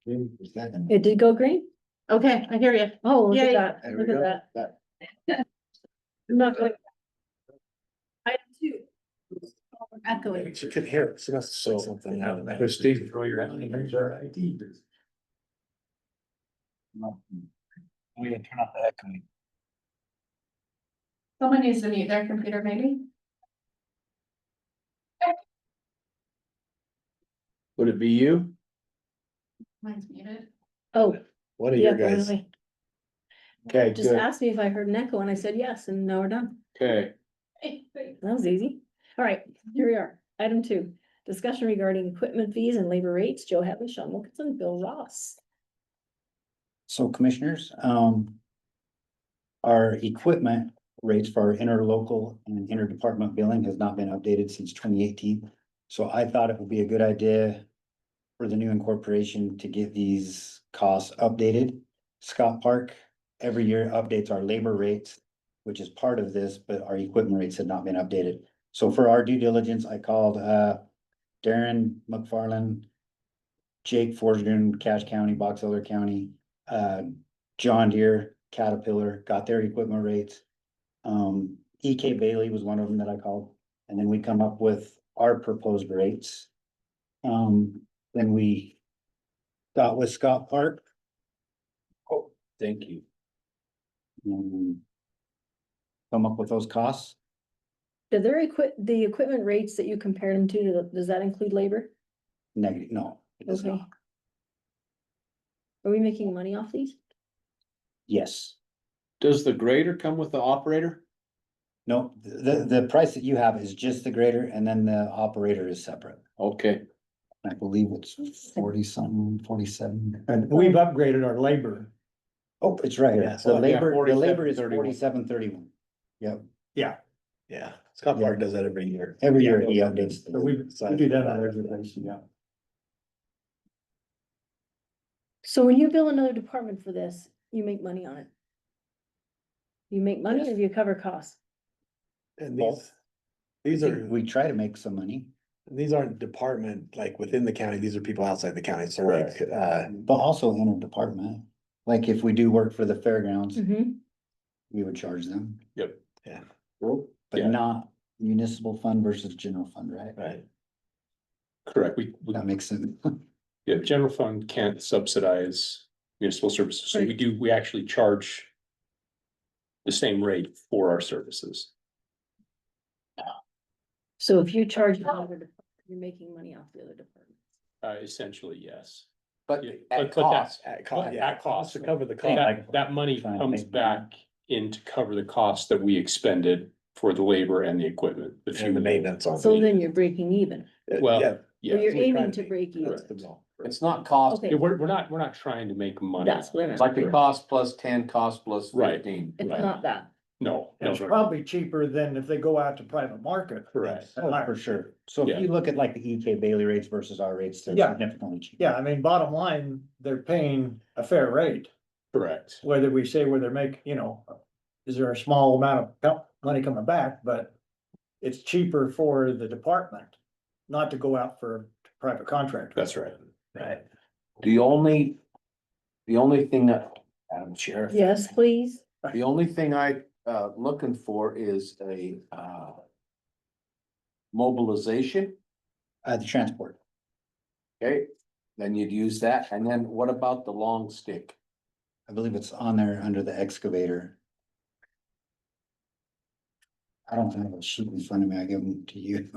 It did go green? Okay, I hear you. Oh, look Yay. at that, There we look at go. that. I'm not going. Item 2. Echoing. She could hear it. She must have said something. Christie. Throw your hand. Here's our ID. We can turn off the echoing. Someone needs to mute their computer, maybe. Would it be you? Mine's muted. Oh, One of yeah, your guys. really. Okay, Just good. asked me if I heard an echo and I said yes, and now we're done. Okay, That was easy. All right, here we are. Item 2, discussion regarding equipment fees and labor rates. Joe Hadley, Sean Wilkinson, Bill Ross. So commissioners, our equipment rates for our interlocal and interdepartment billing has not been updated since 2018. So I thought it would be a good idea for the new incorporation to get these costs updated. Scott Park every year updates our labor rates, which is part of this, but our equipment rates had not been updated. So for our due diligence, I called Darren McFarland, Jake Forsgren, Cache County, Box Elder County, John Deere, Caterpillar, got their equipment rates. EK Bailey was one of them that I called, and then we come up with our proposed rates. Then we got with Scott Park. oh, thank you. Come up with those costs. Did the equipment rates that you compared them to, does that include labor? Negative, no, it does Okay. not. Are we making money off these? Yes, Does the grader come with the operator? no, the price that you have is just the grader and then the operator is separate. Okay, I believe it's 40 something, 47. And we've upgraded our labor. Oh, it's right here. Yeah, The labor, the 47.31. labor is 47.31. Yep, Yeah, Yeah, Scott Park does that every year. every year he updates. so we do that on a regular basis, yeah. So when you bill another department for this, you make money on it? You make money or do you cover costs? And Both. these are, We try to make some money, these aren't department, like within the county, these are people outside the county, so like, but also interdepartment. Like if we do work for the fairgrounds, Mhm. we would charge them, yep. but Yeah. not municipal fund versus general fund, right? right, Correct. We, That makes sense. yeah, general fund can't subsidize municipal services, so Right. we actually charge the same rate for our services. So if you charge another department, you're making money off the other department. Essentially, yes. But Yeah, at but cost, at cost, At yeah, cost. to cover the Yeah. cost. That money Trying to comes make money. back in to cover the costs that we expended for the labor and the equipment. And the maintenance on. So then you're breaking even, Well, Yeah, or yeah, you're we're aiming trying to to break even. that's the goal. it's not cost, Okay, we're not trying to make money. that's what I it's meant. like the cost plus 10, cost plus Right. 15. It's right. not that. No, And it's no, probably cheaper than if they go out to private market. correct. Oh, for sure. So Yeah. if you look at like the EK Bailey rates versus our rates, they're Yeah. significantly cheaper. Yeah, I mean, bottom line, they're paying a fair rate, Correct. whether we say where they're is there a small amount of money coming back, but it's cheaper for the department not to go out for private contractors. That's right. Right. The only thing that, Madam Sheriff. Yes, please. The only thing looking for is a, mobilization, The transport, okay? Then you'd use that, and then what about the long stick? I believe it's on there under the excavator. I don't have a sheet in front of me, I give them to you.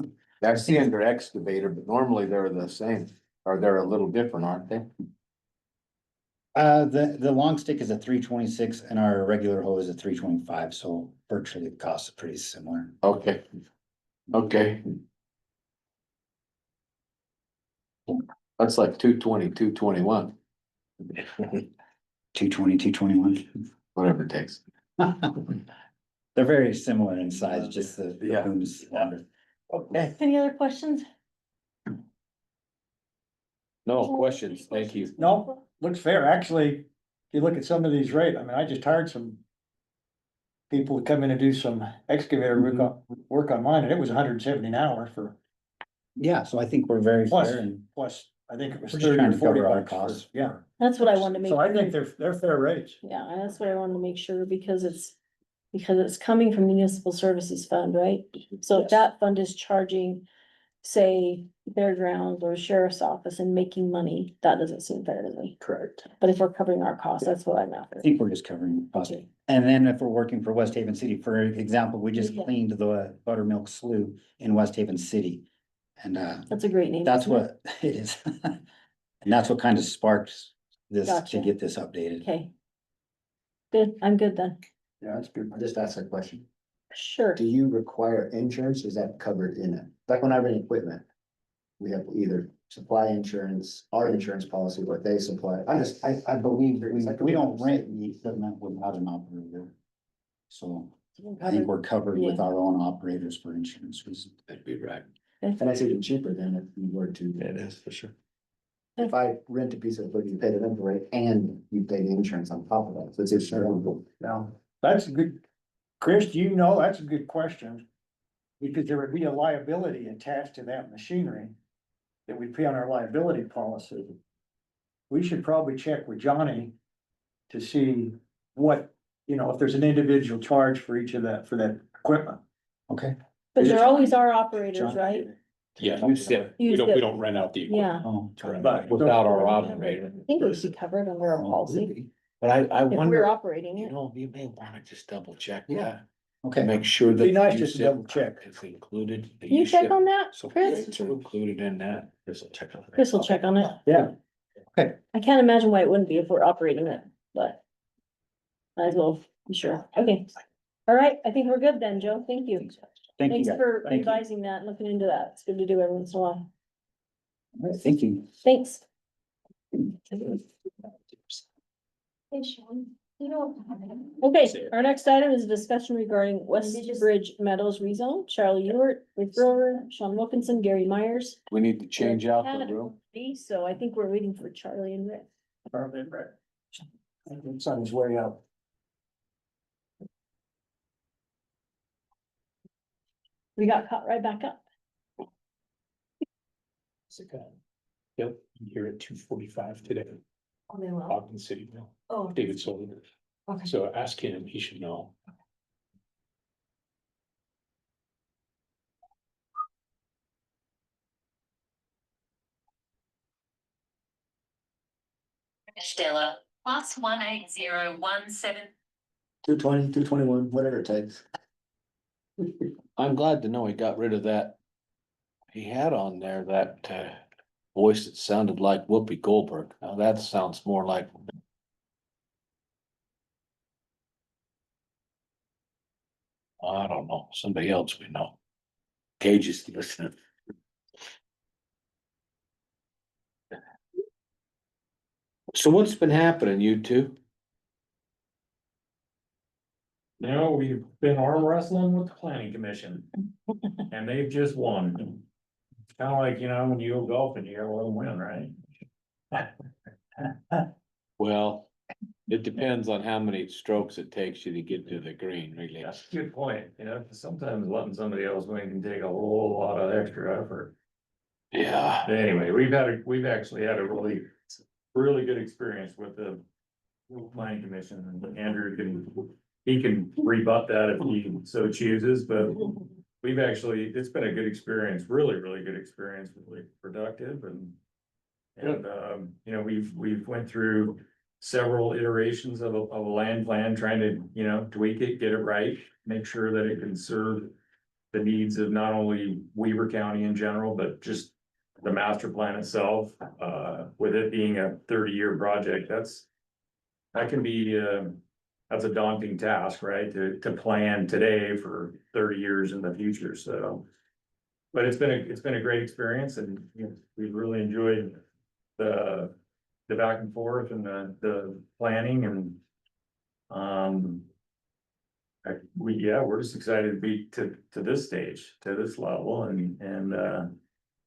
I see under excavator, but normally they're the same, or they're a little different, aren't they? The long stick is a 326 and our regular hoe is a 325, so virtually the cost is pretty similar. Okay. Okay. That's like 220, 221, 220, 221. whatever it takes. They're very similar in size, just the Yeah. boom is longer. Okay. Any other questions? No questions. Thank you. No, looks fair. Actually, if you look at some of these rates, I mean, I just hired some people to come in and do some excavator work on mine, and it was 170 an hour for Yeah, so I think we're very plus, fair and plus I think it was We're just 30 trying or to 40 cover our bucks for- costs. Yeah, That's what I wanted to make. so I think sure. they're fair rates. Yeah, and that's what I wanted to make sure, because it's coming from municipal services fund, right? So if that fund is charging, say, fairgrounds or sheriff's office and making money, that doesn't seem fair to me. Correct. But if we're covering our costs, that's what I'm after. I think we're just covering costs. Okay. And then if we're working for West Haven City, for example, we just Yeah. cleaned the buttermilk slough in West Haven City. And That's a great name. that's isn't it? what it is. And that's what kind of sparks this Gotcha. to get this updated. Okay. Good, I'm good then. Yeah, that's good. I'll just ask a question. Sure. Do you require insurance? Is that covered in it? Like when I rent equipment, we have either supply insurance, our insurance policy, what they supply. I believe we don't rent the equipment without an operator. So I think we're covered with Yeah. our own operators for insurance reasons. That'd be right. And that's even cheaper than if you were to. It is for sure. If I rent a piece of equipment, you pay the rental rate and you pay the insurance on top of that, so it's insurable. Now, that's a good, Chris, do you know, that's a good question. Because there would be a liability attached to that machinery that we pay on our liability policy. We should probably check with Johnny to see what, if there's an individual charge for each of that, for that equipment. Okay. But there always are operators, Johnny? right? Yeah, Yeah. we don't rent out the equipment. Yeah, Oh, But- Without our I operator. think it should be covered under our policy, But I if we're wonder, operating it. you may wanna just double check Yeah. that. okay. Make sure that. Be nice you just to said double check. It's included. that Can you check said on that, So Chris? it's included in that. Chris will check on that. Chris will check on it. Yeah. I can't imagine why it wouldn't be if we're operating it, but. Might as well, be sure, okay. All right, I think we're good then, Joe, thank you. Thank you. Thanks guys. for Thank you. advising that, and looking into that, it's good to do every once in a while, All right, thank you. thanks. Okay, our next item is a discussion regarding Westbridge Meadows rezone, Charlie Ewert, Rick Brewer, Sean Wilkinson, Gary Myers. We need to change out Had the it room. be, So I think we're waiting for Charlie and Rick. It's on his way up. We got caught right back up. Yep, I'm here at 2:45 today, Oh, they will. Ogden City, Oh, David Sullivan. okay. So ask him, he should know. Stella, +18017. 220, 221, whatever it takes. I'm glad to know he got rid of that. He had on there that voice that sounded like Whoopi Goldberg. Now that sounds more like. I don't know, somebody else we know. Gage is listening. So what's been happening, you two? No, we've been arm wrestling with the planning commission. And they've just won. Kind of like, when you go golfing, you gotta let them win, right? Well, it depends on how many strokes it takes you to get to the green, really. That's a good point, 'cause sometimes letting somebody else win can take a whole lot of extra effort. Yeah. But anyway, we've actually had a really good experience with the planning commission, and Andrew can rebut that if he so chooses, but it's been a good experience, really good experience, really productive and we've went through several iterations of a land plan, trying to, tweak it, get it right, make sure that it can serve the needs of not only Weaver County in general, but just the master plan itself, with it being a 30-year project, that can be, that's a daunting task, right? To plan today for 30 years in the future, so. But it's been a great experience, and we've really enjoyed the back and forth and the planning and. We're just excited to be to this stage, to this level, and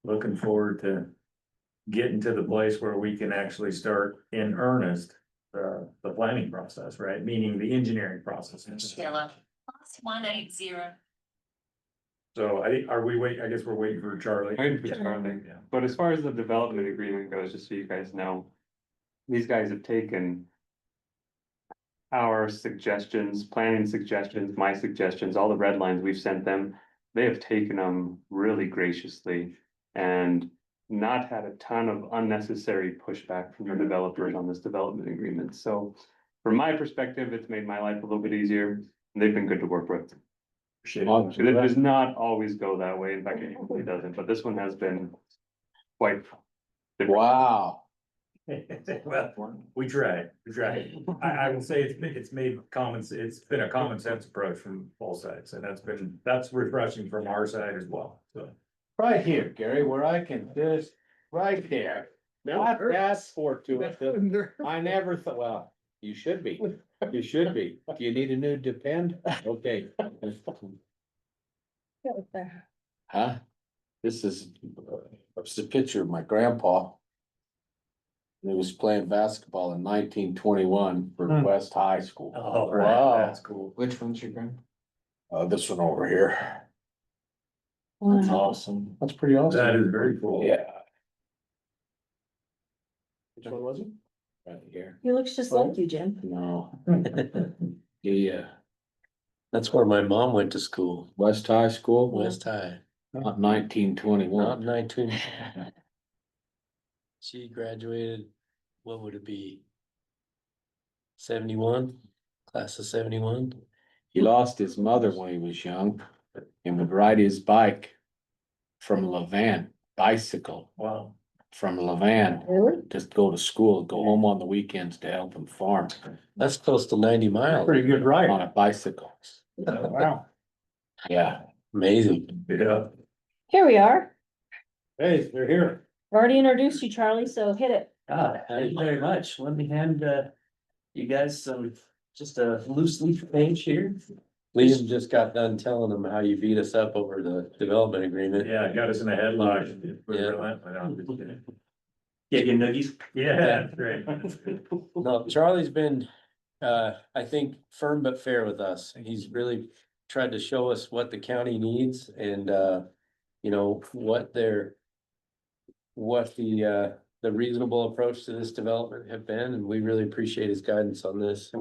looking forward to getting to the place where we can actually start in earnest the planning process, right? Meaning the engineering process. Stella, +180. So are we waiting, I guess we're waiting for Charlie. Waiting for Charlie. Yeah. But as far as the development agreement goes, just so you guys know, these guys have taken our suggestions, planning suggestions, my suggestions, all the red lines we've sent them. They have taken them really graciously and not had a ton of unnecessary pushback from the developers on this development agreement. So from my perspective, it's made my life a little bit easier. They've been good to work with. It does not always go that way. In fact, it usually doesn't, but this one has been quite. Wow. Well, we tried. I will say it's been a common sense approach from both sides, and that's refreshing from our side as well, so. Right here, Gary, where I can just, right there. Not that fortuitous. I never thought, well, you should be. You should be. Do you need a new depend? Okay. Huh? This is a picture of my grandpa. He was playing basketball in 1921 for West High School. Oh, Wow. that's cool. Which one's your grand? This one over here. Wow. Awesome. That's pretty awesome. That is very cool. Yeah. Which one was it? Right here. He looks just like you, Jim. No. Yeah, That's where my mom went to school, West High School, West High, not not 1921. 19. She graduated, what would it be? 71, class of 71. He lost his mother when he was young and would ride his bike from Levan, bicycle Wow. from Levan, Really? just go to school, go home on the weekends to help him farm That's close to 90 miles. Pretty good ride. on a bicycle. Wow. Yeah. Amazing. Yeah. Here we are. Hey, they're here. I've already introduced you, Charlie, so hit it. Thank you very much. Let me hand you guys just a loose leaf page here. Liam just got done telling them how you beat us up over the development agreement. Yeah, it got us in a headlock. Get you noogies. Yeah, great. No, Charlie's been, I think, firm but fair with us. He's really tried to show us what the county needs and, you know, what the reasonable approach to this development have been, and we really appreciate his guidance on this.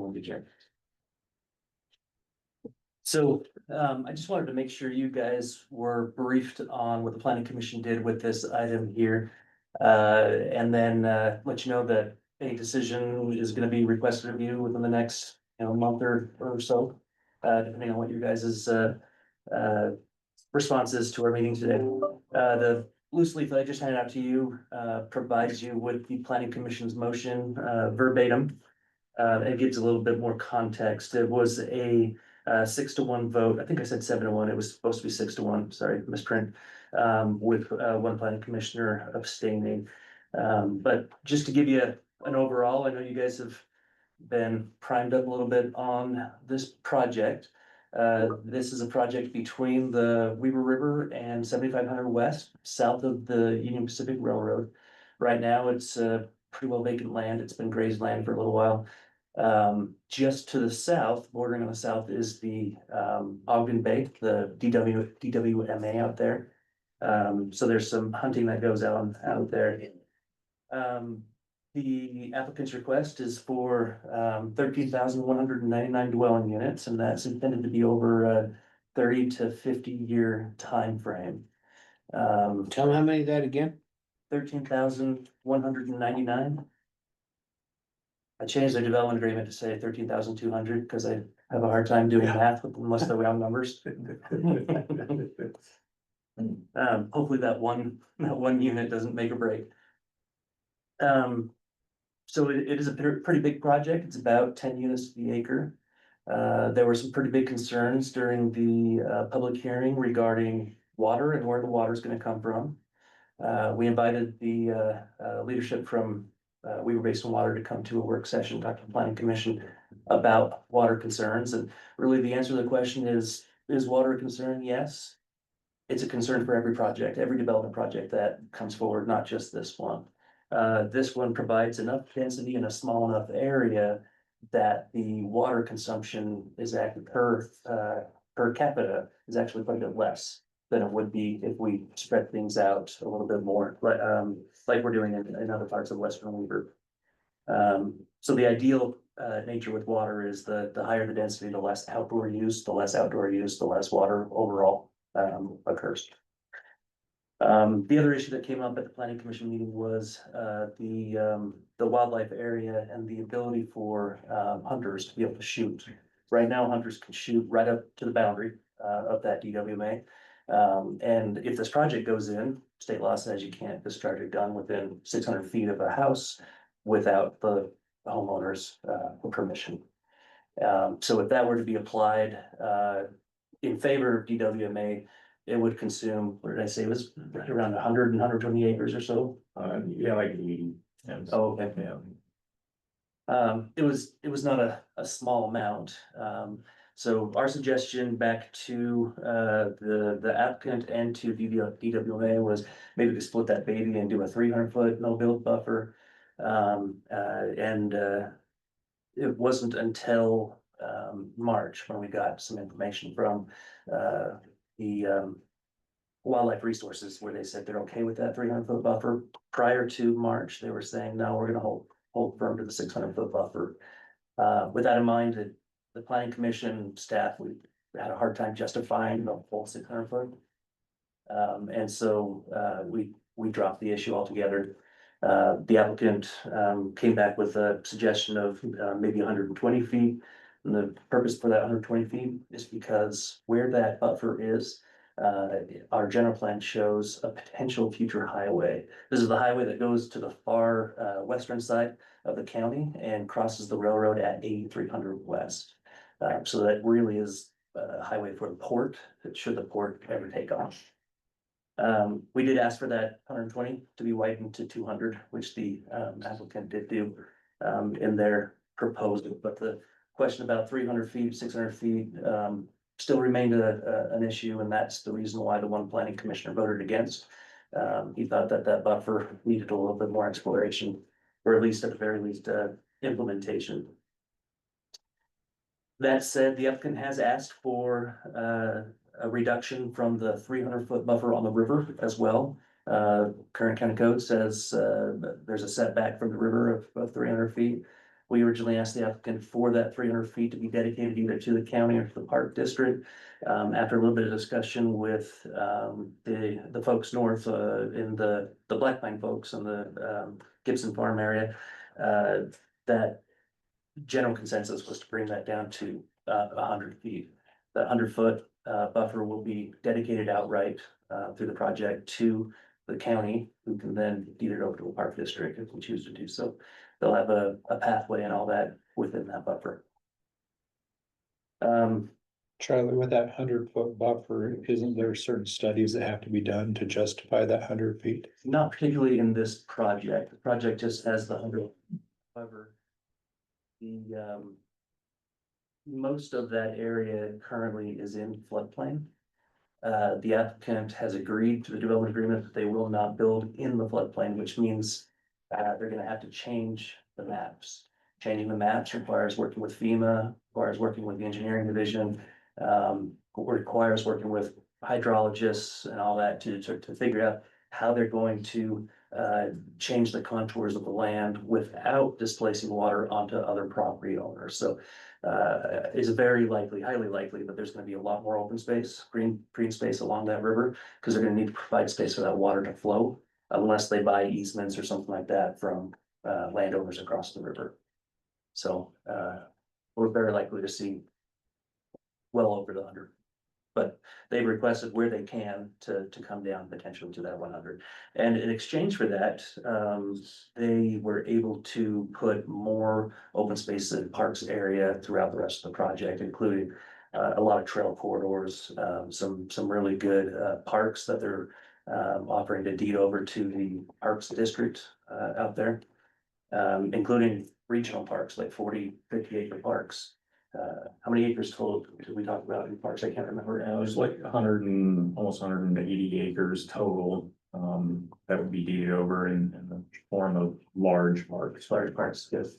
So I just wanted to make sure you guys were briefed on what the planning commission did with this item here. And then let you know that a decision is gonna be requested of you within the next, month or so. Depending on what your guys' response is to our meeting today. The loose leaf that I just handed out to you provides you with the planning commission's motion verbatim. It gives a little bit more context. It was a 6-1 vote. I think I said 7-1. It was supposed to be 6-1. Sorry, misprint. With one planning commissioner abstaining. But just to give you an overall, I know you guys have been primed up a little bit on this project. This is a project between the Weaver River and 7500 West, south of the Union Pacific Railroad. Right now, it's pretty well vacant land. It's been grazed land for a little while. Just to the south, bordering on the south, is the Ogden Bay, the DWMA out there. So there's some hunting that goes on out there. The applicant's request is for 13,199 dwelling units, and that's intended to be over a 30 to 50 year time frame. Tell me how many of that again? 13,199. I changed the development agreement to say 13,200 because I have a hard time doing math with unless they're round numbers. Hopefully that one unit doesn't make or break. So it is a pretty big project. It's about 10 units to the acre. There were some pretty big concerns during the public hearing regarding water and where the water is going to come from. We invited the leadership from Weaver Basin Water to come to a work session, talk to the planning commission about water concerns. And really the answer to the question is water a concern? Yes. It's a concern for every project, every development project that comes forward, not just this one. This one provides enough density in a small enough area that the water consumption is actually per capita is actually quite a bit less than it would be if we spread things out a little bit more, like we're doing in other parts of Western Weaver. So the ideal nature with water is the higher the density, the less outdoor use, the less outdoor use, the less water overall occurs. The other issue that came up at the planning commission meeting was the wildlife area and the ability for hunters to be able to shoot. Right now, hunters can shoot right up to the boundary of that DWMA. And if this project goes in, state law says you can't discharge a gun within 600 feet of a house without the homeowner's permission. So if that were to be applied in favor of DWMA, it would consume, what did I say, it was right around 100 and 120 acres or so. Yeah, like 80. Oh, okay. Yeah. It was not a small amount. So our suggestion back to the applicant and to DWMA was maybe to split that baby and do a 300-foot no build buffer. It wasn't until March when we got some information from the wildlife resources where they said they're okay with that 300-foot buffer. Prior to March, they were saying, no, we're gonna hold firm to the 600-foot buffer. With that in mind, the planning commission staff, we had a hard time justifying the full 600-foot. And so we dropped the issue altogether. The applicant came back with a suggestion of maybe 120 feet. And the purpose for that 120 feet is because where that buffer is, our general plan shows a potential future highway. This is the highway that goes to the far western side of the county and crosses the railroad at 8300 west. So that really is a highway for the port, should the port ever take off. We did ask for that 120 to be widened to 200, which the applicant did do in their proposal, but the question about 300 feet, 600 feet still remained an issue, and that's the reason why the one planning commissioner voted against. He thought that buffer needed a little bit more exploration, or at least at the very least implementation. That said, the applicant has asked for a reduction from the 300-foot buffer on the river as well. Current county code says there's a setback from the river of 300 feet. We originally asked the applicant for that 300 feet to be dedicated either to the county or to the park district. After a little bit of discussion with the folks north in the Black Pine folks in the Gibson Farm area, that general consensus was to bring that down to 100 feet. The 100-foot buffer will be dedicated outright through the project to the county, who can then deed it over to a park district if we choose to do so. They'll have a pathway and all that within that buffer. Charlie, with that 100-foot buffer, isn't there certain studies that have to be done to justify that 100 feet? Not particularly in this project. The project just has the 100. However, the most of that area currently is in floodplain. The applicant has agreed to the development agreement that they will not build in the floodplain, which means they're gonna have to change the maps. Changing the maps requires working with FEMA, requires working with the engineering division, requires working with hydrologists and all that to figure out how they're going to change the contours of the land without displacing water onto other property owners. So it's very likely, highly likely that there's gonna be a lot more open space, green space along that river, because they're gonna need to provide space for that water to flow, unless they buy easements or something like that from landowners across the river. So we're very likely to see well over the 100. But they've requested where they can to come down potentially to that 100. And in exchange for that, they were able to put more open space and parks area throughout the rest of the project, including a lot of trail corridors, some really good parks that they're offering to deed over to the Parks District out there, including regional parks, like 40, 50-acre parks. How many acres total did we talk about in parks? I can't remember. There's like almost 180 acres total, that would be deeded over in the form of large parks. Large parks, yes.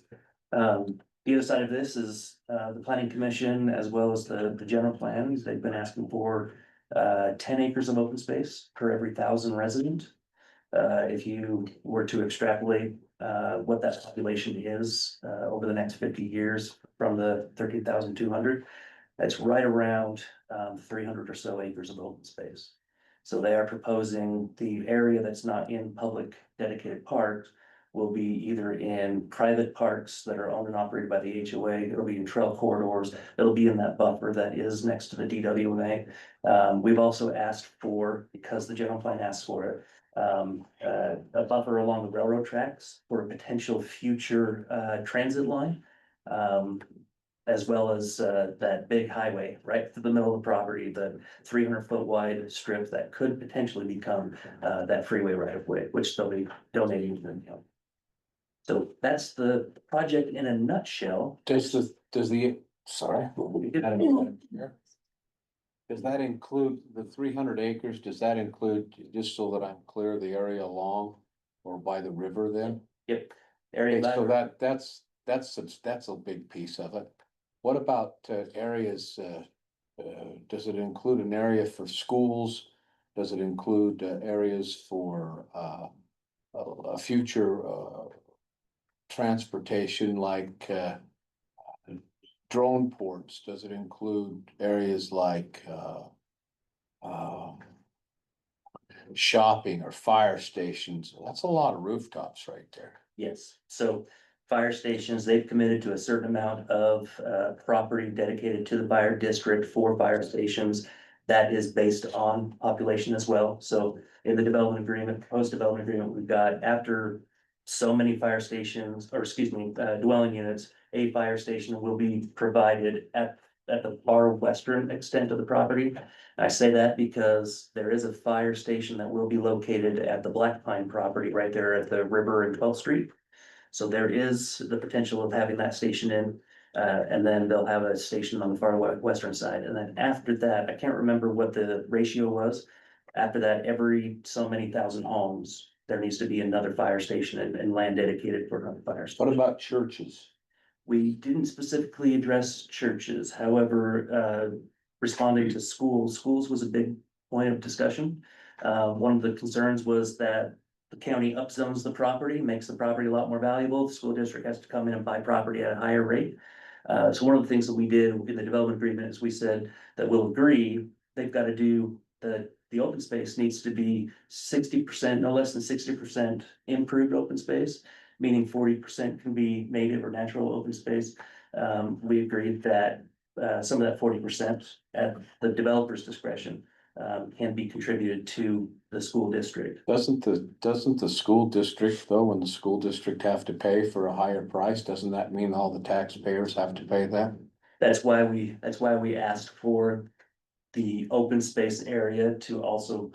The other side of this is the planning commission, as well as the general plans. They've been asking for 10 acres of open space per every 1,000 resident. If you were to extrapolate, what that population is, over the next 50 years from the 13,200, that's right around, 300 or so acres of open space. So they are proposing the area that's not in public dedicated parks will be either in private parks that are owned and operated by the HOA, it'll be in trail corridors, it'll be in that buffer that is next to the DWMA. We've also asked for, because the general plan asks for it, a buffer along the railroad tracks for a potential future transit line. As well as that big highway right through the middle of the property, the 300-foot wide strip that could potentially become that freeway right of way, which they'll be donating to them. So that's the project in a nutshell. Does sorry. Does that include the 300 acres? Does that include, just so that I'm clear, the area along or by the river then? Yep. Area Okay, so that, that's a big piece of it. What about areas, does it include an area for schools? Does it include areas for a future transportation like drone ports? Does it include areas like shopping or fire stations? That's a lot of rooftops right there. yes, so fire stations, they've committed to a certain amount of property dedicated to the fire district for fire stations. That is based on population as well. So in the development agreement, proposed development agreement, we've got after so many fire stations, or excuse me, dwelling units, a fire station will be provided at the far western extent of the property. I say that because there is a fire station that will be located at the Black Pine property right there at the river and 12th Street. So there is the potential of having that station in, and then they'll have a station on the far western side. And then after that, I can't remember what the ratio was. After that, every so many thousand homes, there needs to be another fire station and land dedicated for another fire station. What about churches? We didn't specifically address churches, however, responding to schools was a big point of discussion. One of the concerns was that the county upzones the property, makes the property a lot more valuable. The school district has to come in and buy property at a higher rate. So one of the things that we did in the development agreement is we said that we'll agree, they've got to do the open space needs to be 60%, no less than 60% improved open space, meaning 40% can be native or natural open space. We agreed that some of that 40% at the developer's discretion can be contributed to the school district. Doesn't the school district though, when the school district have to pay for a higher price, doesn't that mean all the taxpayers have to pay that? That's why we asked for the open space area to also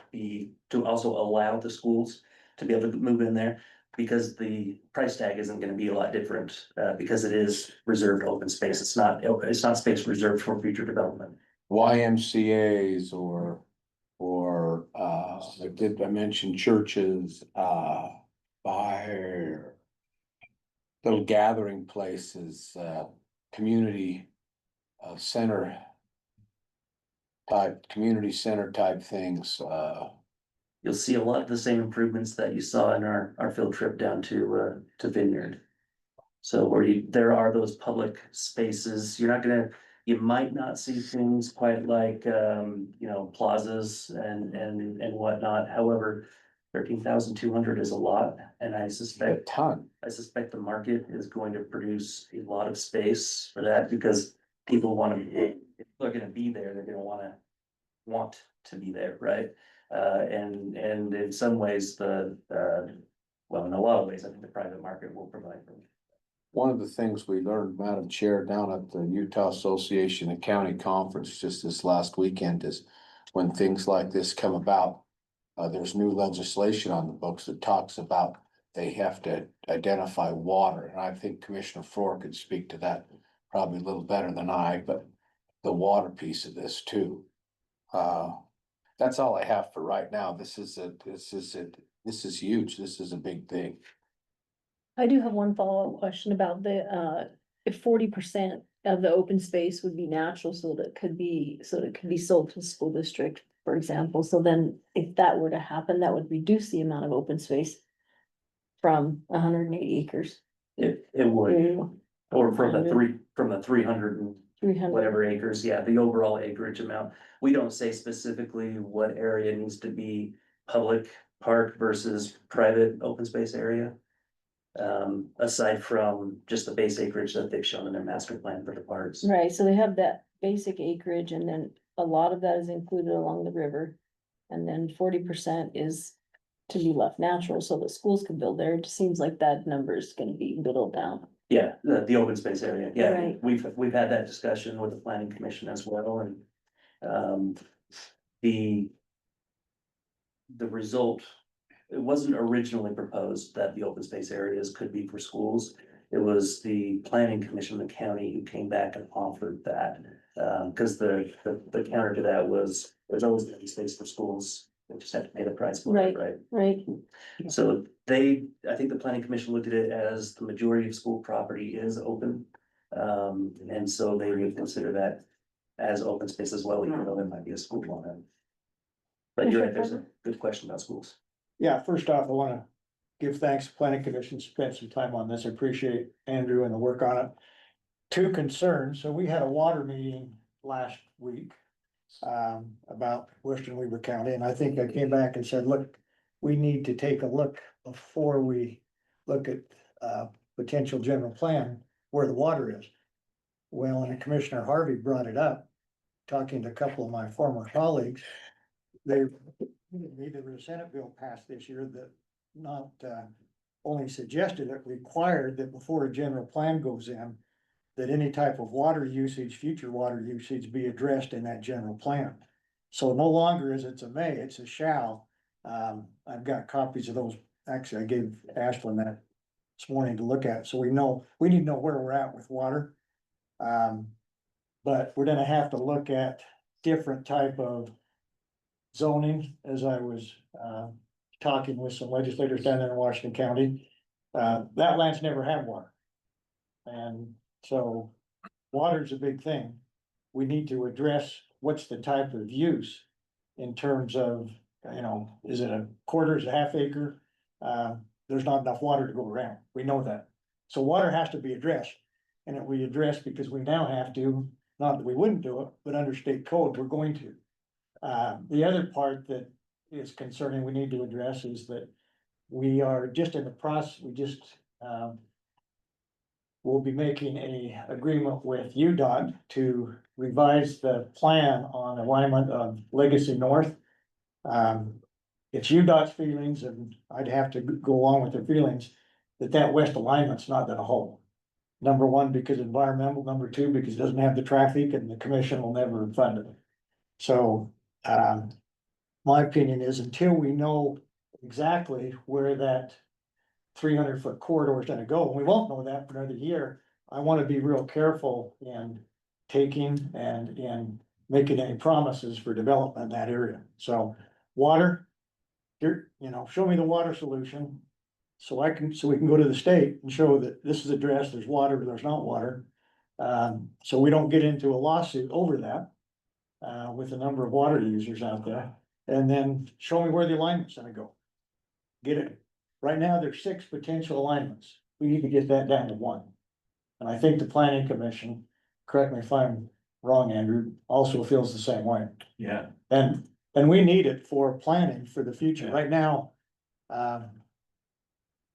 allow the schools to be able to move in there. Because the price tag isn't gonna be a lot different, because it is reserved open space. It's not space reserved for future development. YMCA's or I mention churches, fire. Little gathering places, community center. Community center type things, You'll see a lot of the same improvements that you saw in our field trip down to Vineyard. So there are those public spaces, you might not see things quite like, plazas and whatnot. However, 13,200 is a lot, and I a suspect ton. the market is going to produce a lot of space for that because people if they're gonna be there, they're gonna want to be there, right? And in some ways, in a lot of ways, I think the private market will provide for them. One of the things we learned, Madam Chair, down at the Utah Association of County Conference just this last weekend is when things like this come about, there's new legislation on the books that talks about they have to identify water. And I think Commissioner Faure could speak to that probably a little better than I, but the water piece of this too. That's all I have for right now. This is huge. This is a big thing. I do have one follow-up question about if 40% of the open space would be natural, so that it could be sold to the school district. for example, so then if that were to happen, that would reduce the amount of open space from 180 acres It would, to or from the 300 and 300. whatever acres, yeah, the overall acreage amount. We don't say specifically what area needs to be public park versus private open space area. Aside from just the base acreage that they've shown in their master plan for the parks. Right, so they have that basic acreage and then a lot of that is included along the river. And then 40% is to be left natural, so that schools can build there. It just seems like that number is gonna be whittled down. Yeah, the open space area, yeah, Right. we've had that discussion with the planning commission as well, and. The. The result, it wasn't originally proposed that the open space areas could be for schools. It was the planning commission, of the county, who came back and offered that. Cause the counter to that was, there's always gonna be space for schools, they just have to pay the price for it, right? Right, So I think the planning commission looked at it as the majority of school property is open. And so they would consider that as open space as well, even though there might be a school on it. But you're right, there's a good question about schools. Yeah, first off, I wanna give thanks to planning commission, spent some time on this, I appreciate Andrew and the work on it. Two concerns, so we had a water meeting last week. About Western Weaver County, and I think I came back and said, look, we need to take a look before we look at potential general plan where the water is. Well, and Commissioner Harvey brought it up, talking to a couple of my former colleagues. There was a Senate bill passed this year that not only suggested it, required that before a general plan goes in, that any type of water usage, future water usage be addressed in that general plan. So no longer is it's a may, it's a shall. I've got copies of those, actually, I gave Ashlyn that this morning to look at, so we need to know where we're at with water. But we're gonna have to look at different type of zoning, as I was talking with some legislators down there in Washington County. That land's never had water. And so water's a big thing. We need to address what's the type of use in terms of, is it a quarter, is it a half acre? There's not enough water to go around. We know that. So water has to be addressed. And it we address because we now have to, not that we wouldn't do it, but under state code, we're going to. The other part that is concerning we need to address is that we are just in the process, we'll be making a agreement with UDOT to revise the plan on alignment of Legacy North. It's UDOT's feelings, and I'd have to go along with their feelings, that west alignment's not gonna hold. Number one, because environmental, number two, because it doesn't have the traffic and the commission will never fund it. So, my opinion is until we know exactly where that 300-foot corridor is gonna go, and we won't know that for another year. I wanna be real careful in taking and in making any promises for development in that area. So water, here, show me the water solution. So we can go to the state and show that this is addressed, there's water, but there's not water. So we don't get into a lawsuit over that, with the number of water users out there. And then show me where the alignment's gonna go. Get it. Right now, there's 6 potential alignments. We need to get that down to 1. And I think the planning commission, correct me if I'm wrong, Andrew, also feels the same way. Yeah. And we need it for planning for the future. Right now,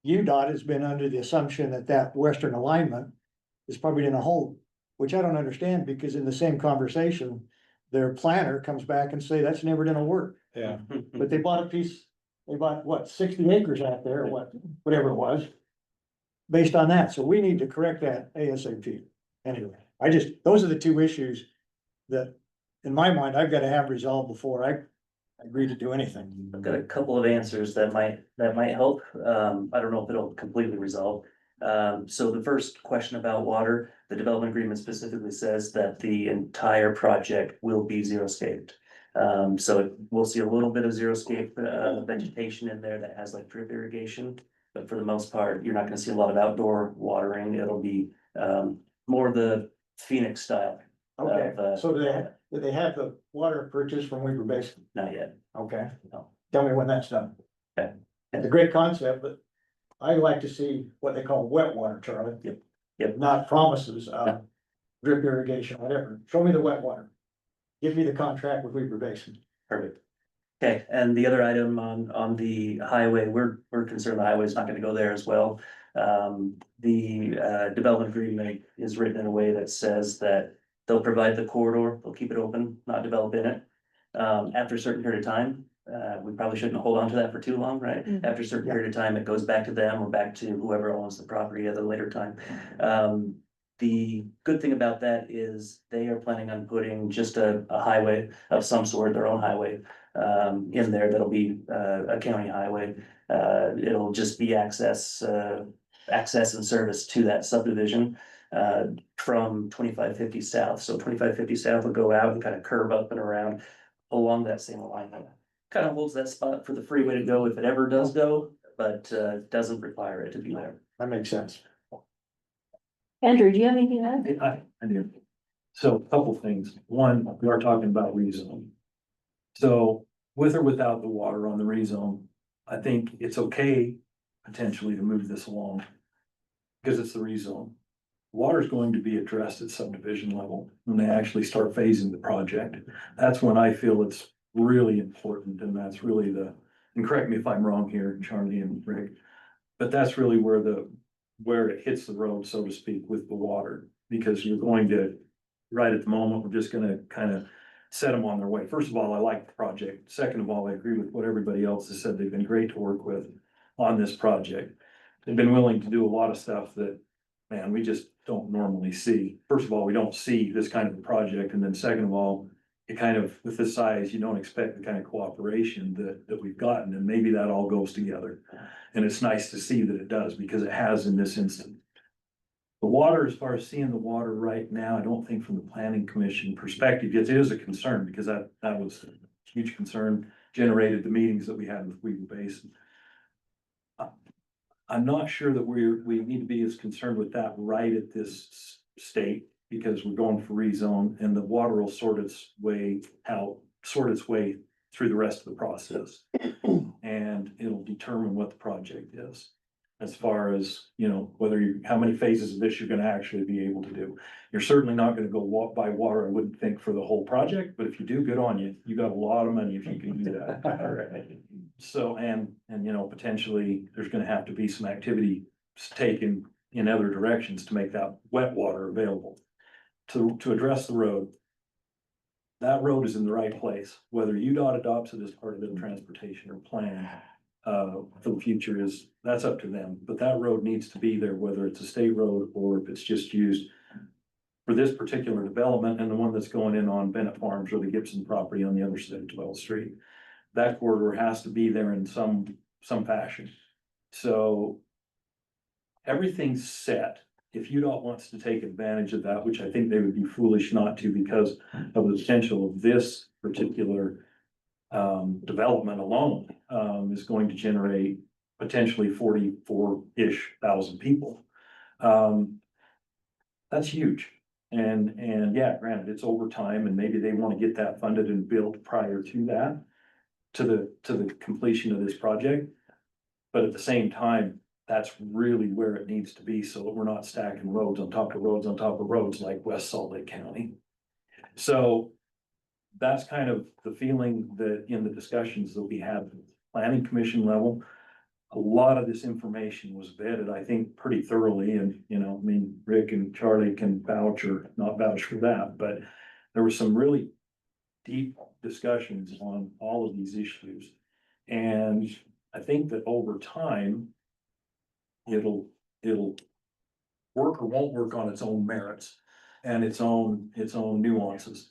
UDOT has been under the assumption that western alignment is probably gonna hold, which I don't understand, because in the same conversation, their planner comes back and say, that's never gonna work. Yeah. But they bought what, 60 acres out there, or whatever it was. Based on that, so we need to correct that ASAP. Anyway, those are the 2 issues that, in my mind, I've gotta have resolved before I agree to do anything. I've got a couple of answers that might help. I don't know if it'll completely resolve. So the first question about water, the development agreement specifically says that the entire project will be xeriscaped. So we'll see a little bit of xeriscape vegetation in there that has like drip irrigation. But for the most part, you're not gonna see a lot of outdoor watering. It'll be more the Phoenix style Okay, of, so do they have the water purchased from Weaver Basin? not yet. Okay, No. tell me when that's done. Okay. It's a great concept, but I like to see what they call wet water, Charlie. Yep. Not promises of drip irrigation, whatever. Show me the wet water. Give me the contract with Weaver Basin. Perfect. Okay, and the other item on the highway, we're concerned the highway's not gonna go there as well. The development agreement is written in a way that says that they'll provide the corridor, they'll keep it open, not develop in it. After a certain period of time, we probably shouldn't hold on to that for too long, right? Mhm. After a certain period of time, it goes back to them or back to whoever owns the property at a later time. The good thing about that is they are planning on putting just a highway of some sort, their own highway, in there that'll be a county highway. It'll just be access and service to that subdivision from 2550 south. So 2550 south will go out and kind of curve up and around along that same alignment. Kind of holds that spot for the freeway to go if it ever does go, but doesn't require it to be there. That makes sense. Andrew, do you have anything to add? I do. So a couple things. One, we are talking about rezone. So with or without the water on the rezone, I think it's okay potentially to move this along. Because it's the rezone. Water is going to be addressed at subdivision level when they actually start phasing the project. That's when I feel it's really important, and that's really and correct me if I'm wrong here, Charlie and Rick. But that's really where it hits the road, so to speak, with the water, because you're going to, right at the moment, we're just gonna kind of set them on their way. First of all, I like the project. Second of all, I agree with what everybody else has said. They've been great to work with on this project. They've been willing to do a lot of stuff that, man, we just don't normally see. First of all, we don't see this kind of a project, and then second of all, it kind of, with this size, you don't expect the kind of cooperation that we've gotten, and maybe that all goes together. And it's nice to see that it does, because it has in this instance. The water, as far as seeing the water right now, I don't think from the planning commission perspective, it is a concern, because that was a huge concern, generated the meetings that we had with Weaver Basin. I'm not sure that we need to be as concerned with that right at this state, because we're going for rezone, and the water will sort its way through the rest of the process. And it'll determine what the project is. As far as, how many phases of this you're gonna actually be able to do. You're certainly not gonna go walk by water, I wouldn't think, for the whole project, but if you do, good on you. You got a lot of money if you can do that. So, and potentially, there's gonna have to be some activity taken in other directions to make that wet water available. To address the road. That road is in the right place, whether UDOT adopts it as part of their transportation or plan. For the future that's up to them, but that road needs to be there, whether it's a state road or if it's just used. For this particular development and the one that's going in on Bennett Farms or the Gibson property on the other side of 12th Street. That corridor has to be there in some fashion. So. Everything's set. If UDOT wants to take advantage of that, which I think they would be foolish not to, because of the potential of this particular development alone, is going to generate potentially 44-ish thousand people. That's huge. And yeah, granted, it's over time, and maybe they want to get that funded and built prior to that, to the completion of this project. But at the same time, that's really where it needs to be, so that we're not stacking roads on top of roads on top of roads like West Salt Lake County. So that's kind of the feeling that in the discussions that we had at the planning commission level, a lot of this information was vetted, I think, pretty thoroughly. And, Rick and Charlie can vouch or not vouch for that, but there were some really deep discussions on all of these issues. And I think that over time, it'll work or won't work on its own merits and its own nuances.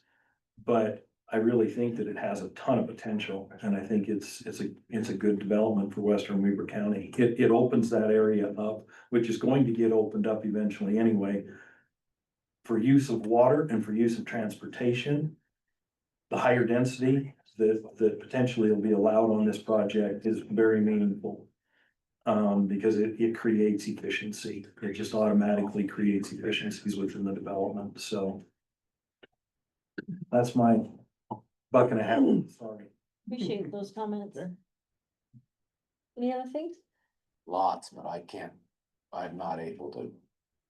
But I really think that it has a ton of potential, and I think it's a good development for Western Weber County. It opens that area up, which is going to get opened up eventually anyway, for use of water and for use of transportation. The higher density that potentially will be allowed on this project is very meaningful. Because it creates efficiency. It just automatically creates efficiencies within the development, so. That's my buck and a half, sorry. Appreciate those comments. Any other things? Lots, but I'm not able to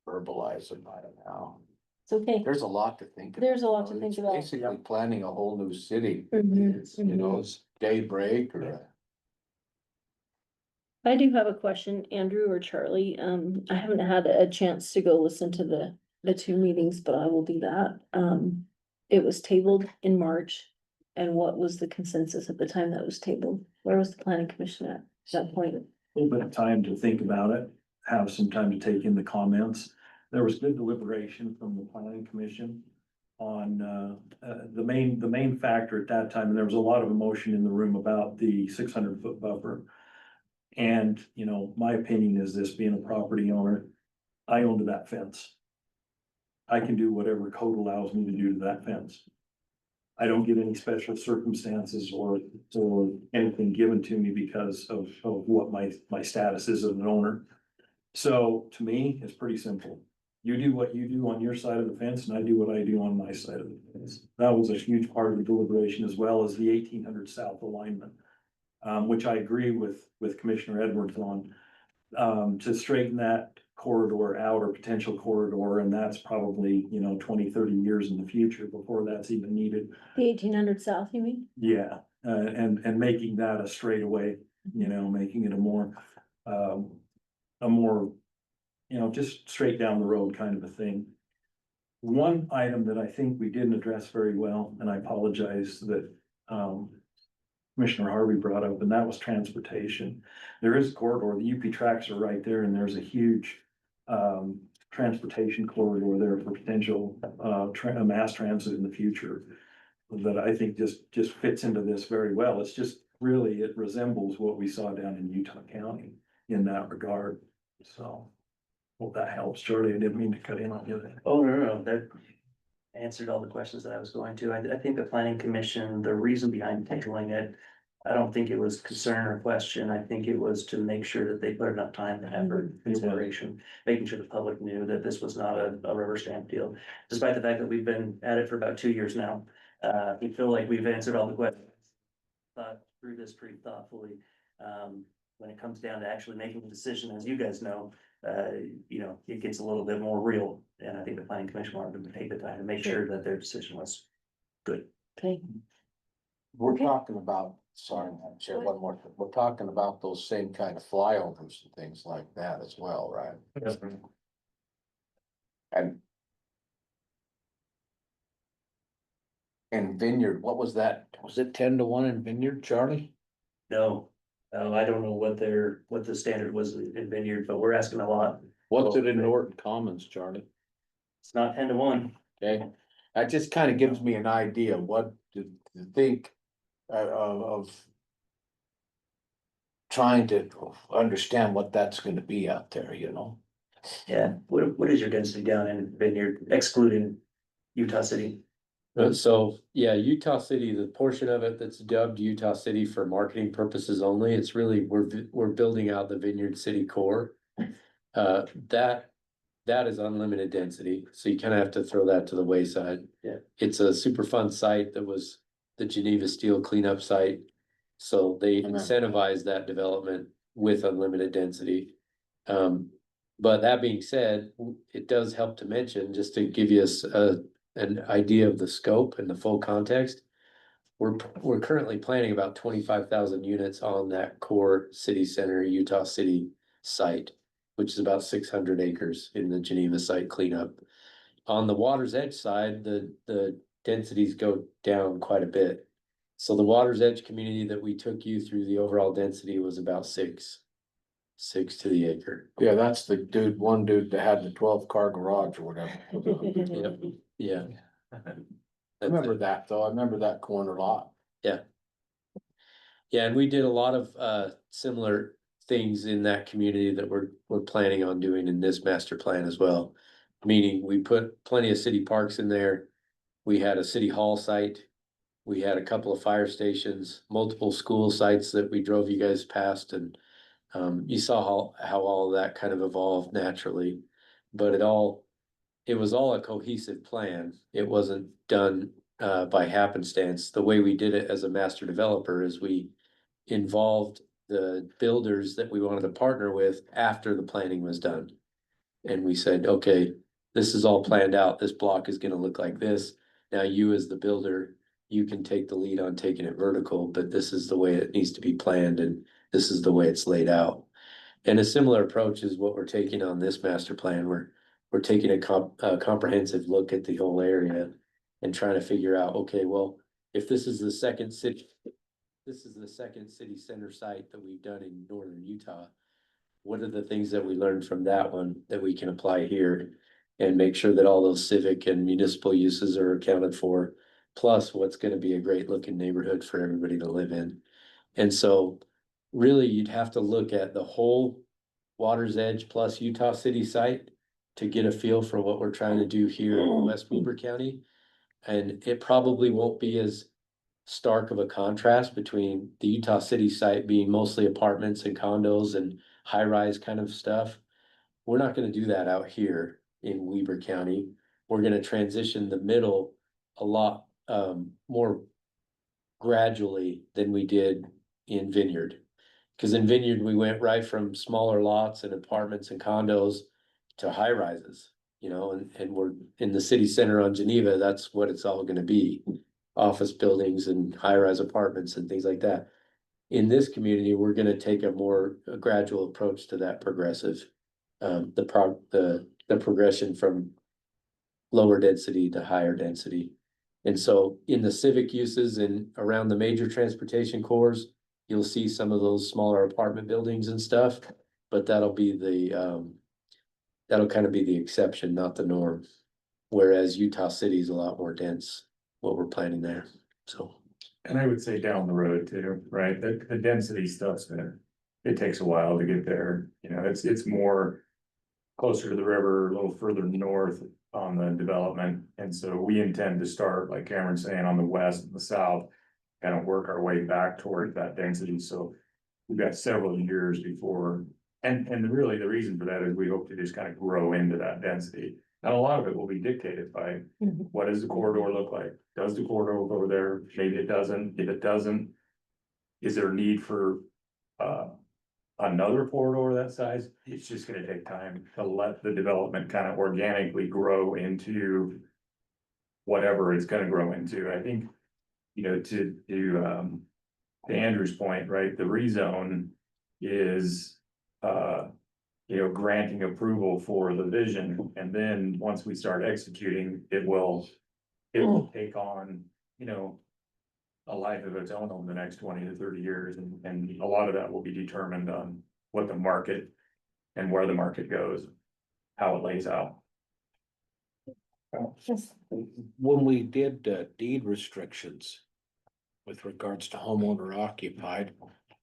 verbalize it right now. It's okay. There's a lot to think about. There's a lot to It's think about. Basically planning a whole new city, Mhm, you know, mhm. it's daybreak or. I do have a question, Andrew or Charlie. I haven't had a chance to go listen to the two meetings, but I will do that. It was tabled in March. And what was the consensus at the time that was tabled? Where was the planning commission at that point? Little bit of time to think about it, have some time to take in the comments. There was good deliberation from the planning commission on, the main factor at that time, and there was a lot of emotion in the room about the 600-foot buffer. And, you know, my opinion is this, being a property owner, I own to that fence. I can do whatever code allows me to do to that fence. I don't get any special circumstances or anything given to me because of what my status is as an owner. So to me, it's pretty simple. You do what you do on your side of the fence and I do what I do on my side of the fence. That was a huge part of the deliberation, as well as the 1800 South alignment. Which I agree with Commissioner Edwards on, to straighten that corridor out, or potential corridor, and that's probably, 20, 30 years in the future before that's even needed. The 1800 South, you mean? Yeah, and making that a straightaway, making it a more, just straight down the road kind of a thing. One item that I think we didn't address very well, and I apologize that, Commissioner Harvey brought up, and that was transportation. There is a corridor, the UP tracks are right there, and there's a huge transportation corridor there for potential mass transit in the future that I think just fits into this very well. It's just really, it resembles what we saw down in Utah County in that regard. So hope that helps. Charlie, I didn't mean to cut in on you there. Oh, no, that answered all the questions that I was going to. I think the planning commission, the reason behind tabling it, I don't think it was concern or question. I think it was to make sure that they put enough time and effort, consideration, making sure the public knew that this was not a rubber stamp deal. Despite the fact that we've been at it for about 2 years now, we feel like we've answered all the questions. Thought through this pretty thoughtfully. When it comes down to actually making a decision, as you guys know, it gets a little bit more real. And I think the planning commission wanted to take the time to make sure that their decision was good. Okay. We're Okay. talking about, sorry, Madam Chair, one more thing. We're talking about those same kind of flyovers and things like that as well, right? And Vineyard, what was that? Was it 10-1 in Vineyard, Charlie? No, I don't know what the standard was in Vineyard, but we're asking a lot. What's it in Norton Commons, Charlie? It's not 10-1. Okay, that just kind of gives me an idea of what to think of trying to understand what that's gonna be out there, Yeah, what is your density down in Vineyard, excluding Utah City? So, yeah, Utah City, the portion of it that's dubbed Utah City for marketing purposes only, it's really, we're building out the Vineyard City core. That is unlimited density, so you kind of have to throw that to the wayside. Yeah. It's a super fun site that was the Geneva Steel cleanup site. So they incentivize that development with unlimited density. But that being said, it does help to mention, just to give you an idea of the scope and the full context. We're currently planning about 25,000 units on that core city center, Utah City site, which is about 600 acres in the Geneva site cleanup. On the Water's Edge side, the densities go down quite a bit. So the Water's Edge community that we took you through, the overall density was about six to the acre. Yeah, that's the one dude that had the 12-car garage or whatever. Yeah. I remember that though. I remember that corner lot. Yeah, and we did a lot of similar things in that community that we're planning on doing in this master plan as well. Meaning we put plenty of city parks in there. We had a city hall site. We had a couple of fire stations, multiple school sites that we drove you guys past, and you saw how all of that kind of evolved naturally. But it was all a cohesive plan. It wasn't done by happenstance. The way we did it as a master developer is we involved the builders that we wanted to partner with after the planning was done. And we said, okay, this is all planned out. This block is gonna look like this. Now you as the builder, you can take the lead on taking it vertical, but this is the way it needs to be planned and this is the way it's laid out. And a similar approach is what we're taking on this master plan. We're taking a comprehensive look at the whole area and trying to figure out, okay, well, if this is the second city center site that we've done in northern Utah, what are the things that we learned from that one that we can apply here and make sure that all those civic and municipal uses are accounted for, plus what's gonna be a great looking neighborhood for everybody to live in. And so really, you'd have to look at the whole Water's Edge plus Utah City site to get a feel for what we're trying to do here in West Weber County. And it probably won't be as stark of a contrast between the Utah City site being mostly apartments and condos and high-rise kind of stuff. We're not gonna do that out here in Weber County. We're gonna transition the middle a lot more gradually than we did in Vineyard. Cause in Vineyard, we went right from smaller lots and apartments and condos to high rises, you know, and we're in the city center on Geneva, that's what it's all gonna be. Office buildings and high-rise apartments and things like that. In this community, we're gonna take a gradual approach to that progressive. The progression from lower density to higher density. And so in the civic uses and around the major transportation cores, you'll see some of those smaller apartment buildings and stuff, but that'll kind of be the exception, not the norm. Whereas Utah City is a lot more dense, what we're planning there, so. And I would say down the road too, right? The density stuff's there. It takes a while to get there, you know, it's more closer to the river, a little further north on the development. And so we intend to start, like Cameron's saying, on the west and the south, kind of work our way back toward that density. So we've got several years before, and really the reason for that is we hope to just kind of grow into that density. And a lot of it will be dictated by what does the corridor look like? Does the corridor look over there? Maybe it doesn't. If it doesn't, is there a need for another corridor that size? It's just gonna take time to let the development kind of organically grow into whatever it's gonna grow into. I think, you know, to Andrew's point, right, the rezone is you know, granting approval for the vision, and then once we start executing, it will take on, you know, a life of its own over the next 20 to 30 years, and a lot of that will be determined on what the market and where the market goes, how it lays out. When we did deed restrictions with regards to homeowner occupied,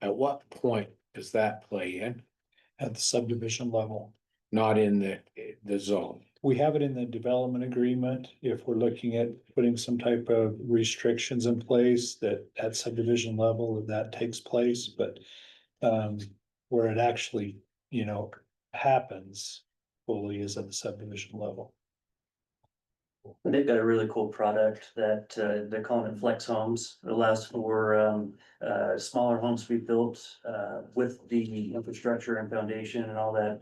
at what point does that play in? At the subdivision level. Not in the zone? We have it in the development agreement, if we're looking at putting some type of restrictions in place that at subdivision level that takes place, but. Where it actually, you know, happens fully is at the subdivision level. They've got a really cool product that they're calling it Flex Homes. It allows for smaller homes to be built with the infrastructure and foundation and all that.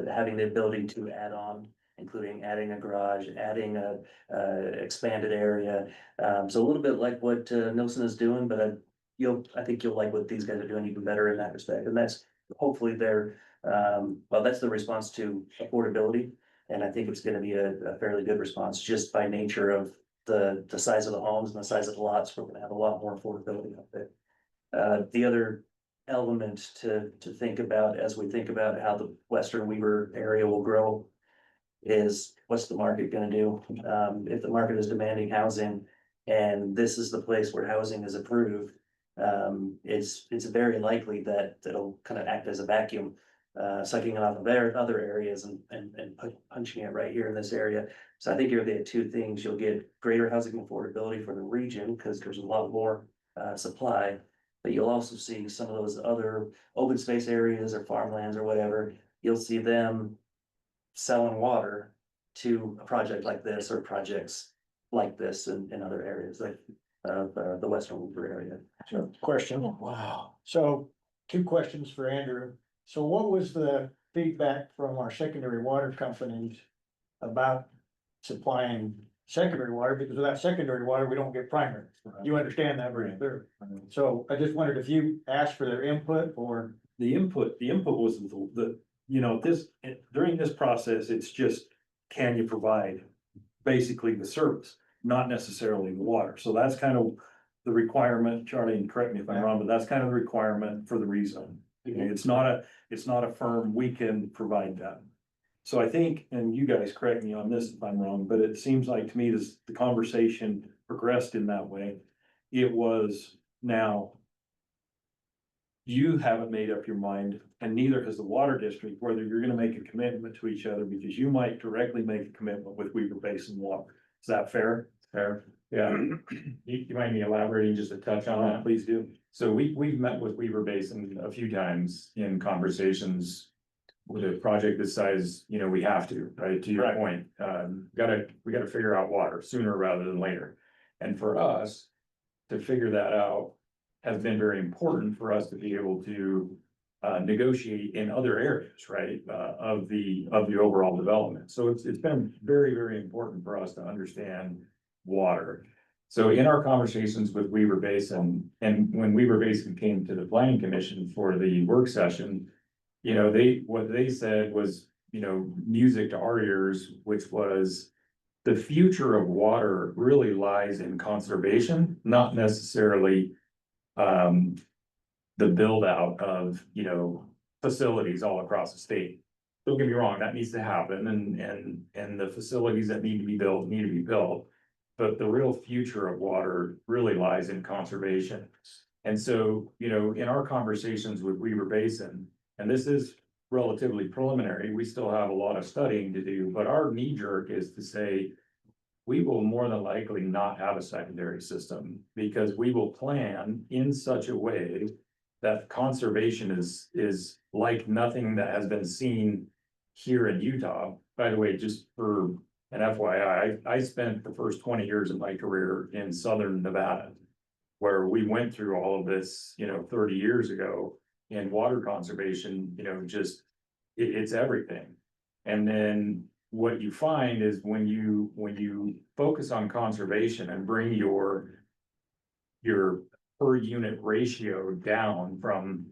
Having the ability to add on, including adding a garage, adding a expanded area. So a little bit like what Nilsson is doing, but I think you'll like what these guys are doing even better in that respect. And that's hopefully that's the response to affordability. And I think it's gonna be a fairly good response just by nature of the size of the homes and the size of the lots. We're gonna have a lot more affordability out there. The other element to think about as we think about how the Western Weaver area will grow is what's the market gonna do? If the market is demanding housing and this is the place where housing is approved, it's very likely that it'll kind of act as a vacuum. Sucking it off of their other areas and punching it right here in this area. So I think you'll get two things. You'll get greater housing affordability for the region because there's a lot more supply. But you'll also see some of those other open space areas or farmlands or whatever. You'll see them selling water to a project like this or projects like this in other areas like the Western Weaver area. So, question. Wow. So, two questions for Andrew. So what was the feedback from our secondary water companies about supplying secondary water? Because without secondary water, we don't get primary. You understand that very clearly. So I just wondered if you asked for their input or. The input was you know, during this process, it's just, can you provide basically the service, not necessarily the water. So that's kind of the requirement, Charlie, and correct me if I'm wrong, but that's kind of the requirement for the rezone. It's not a firm, we can provide that. So I think, and you guys correct me on this if I'm wrong, but it seems like to me this, the conversation progressed in that way. It was now. You haven't made up your mind, and neither has the water district, whether you're gonna make a commitment to each other, because you might directly make a commitment with Weaver Basin Water. Is that fair? Fair, yeah. You mind me elaborating just a touch on that? Please do. So we've met with Weaver Basin a few times in conversations. With a project this size, you know, we have to, right, to your Right. point, we gotta figure out water sooner rather than later. And for us, to figure that out has been very important for us to be able to negotiate in other areas, right, of the overall development. So it's been very, very important for us to understand water. So in our conversations with Weaver Basin, and when Weaver Basin came to the planning commission for the work session, you know, what they said was, you know, music to our ears, which was the future of water really lies in conservation, not necessarily the build out of, you know, facilities all across the state. Don't get me wrong, that needs to happen, and the facilities that need to be built need to be built. But the real future of water really lies in conservation. And so, you know, in our conversations with Weaver Basin, and this is relatively preliminary, we still have a lot of studying to do, but our knee jerk is to say, we will more than likely not have a secondary system, because we will plan in such a way that conservation is like nothing that has been seen here in Utah. By the way, just for an FYI, I spent the first 20 years of my career in southern Nevada, where we went through all of this, you know, 30 years ago. And water conservation, you know, just, it's everything. And then what you find is when you focus on conservation and bring your per unit ratio down from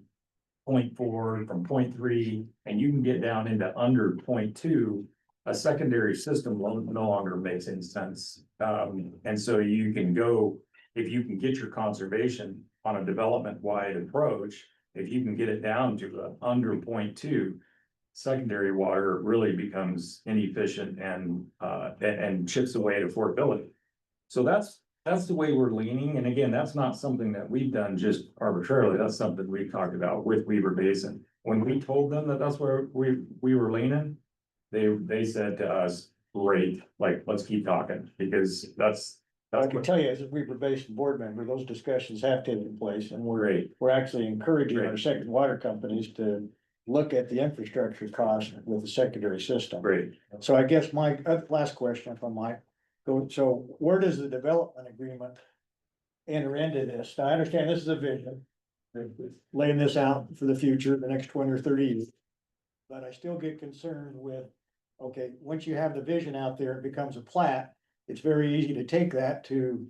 0.4, from 0.3, and you can get down into under 0.2, a secondary system no longer makes any sense. And so you can go, if you can get your conservation on a development-wide approach, if you can get it down to under 0.2, secondary water really becomes inefficient and chips away at affordability. So that's the way we're leaning. And again, that's not something that we've done just arbitrarily. That's something we've talked about with Weaver Basin. When we told them that that's where we were leaning, they said to us, great, like, let's keep talking, because that's I can tell you, as a Weaver Basin board member, those discussions have taken place, and great. we're actually encouraging our Great. second water companies to look at the infrastructure cost with the secondary system. Great. So I guess my last question, if I might, so where does the development agreement enter into this? Now, I understand this is a vision, laying this out for the future, the next 20 or 30 years. But I still get concerned with, okay, once you have the vision out there, it becomes a plat. It's very easy to take that to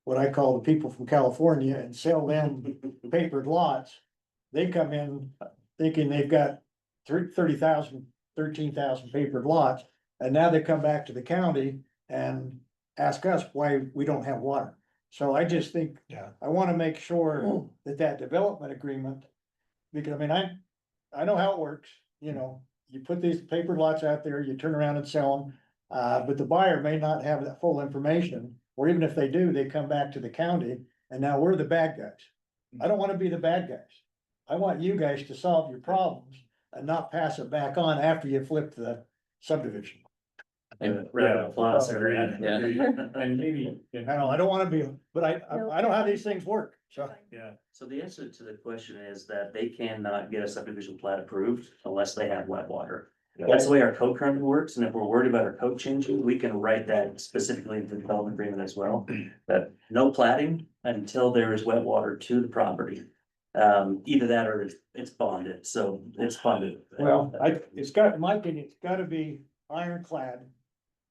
what I call the people from California and sell them papered lots. They come in thinking they've got 30,000, 13,000 papered lots, and now they come back to the county and ask us why we don't have water. So I just think, I wanna make sure that development agreement, because I mean, I know how it works, you know, you put these paper lots out there, you turn around and sell them. But the buyer may not have that full information, or even if they do, they come back to the county and now we're the bad guys. I don't wanna be the bad guys. I want you guys to solve your problems and not pass it back on after you flip the subdivision. Round of applause there. Yeah. And maybe. I don't wanna be, but I know how these things work, so. Yeah. So the answer to the question is that they cannot get a subdivision plat approved unless they have wet water. That's the way our code currently works, and if we're worried about our code changing, we can write that specifically into the development agreement as well. That no plating until there is wet water to the property. Either that or it's bonded, so it's funded. Well, in my opinion, it's gotta be ironclad.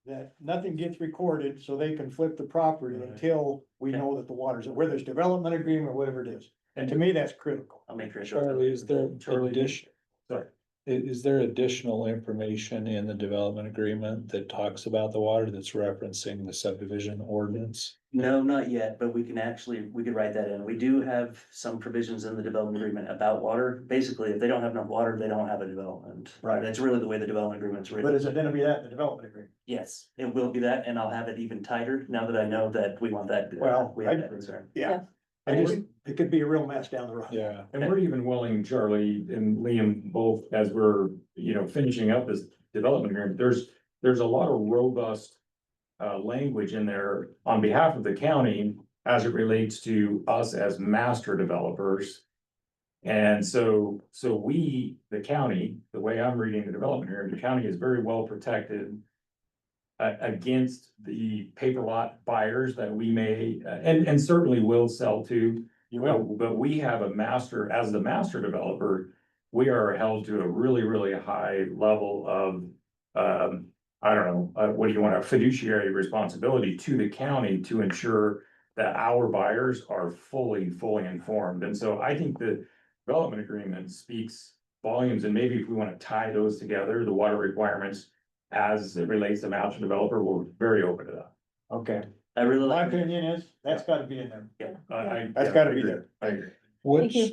That nothing gets recorded so they can flip the property until we know that the water's, whether it's development agreement or whatever it is. And to me, that's critical. I'll make sure. Charlie, is there Charlie. addition? Sorry. Is there additional information in the development agreement that talks about the water that's referencing the subdivision ordinance? No, not yet, but we could write that in. We do have some provisions in the development agreement about water. Basically, if they don't have enough water, they don't have a development. Right. That's really the way the development agreement's But written. is it gonna be that in the development agreement? Yes, it will be that, and I'll have it even tighter now that I know that we want that. Well, We have that concern. Yeah. It could be a real mess down the road. Yeah. And we're even willing, Charlie and Liam, both as we're, finishing up this development agreement, there's a lot of robust. Language in there on behalf of the county as it relates to us as master developers. And so we, the county, the way I'm reading the development here, the county is very well protected. Against the paper lot buyers that we may, and certainly will sell to. But we have as the master developer, we are held to a really, really high level of, I don't know, what do you want, a fiduciary responsibility to the county to ensure that our buyers are fully informed. And so I think the development agreement speaks volumes, and maybe if we want to tie those together, the water requirements as it relates to master developer, we're very open to that. Okay, I really my like. opinion is, that's gotta be in there. That's gotta be there. I agree. Which, you.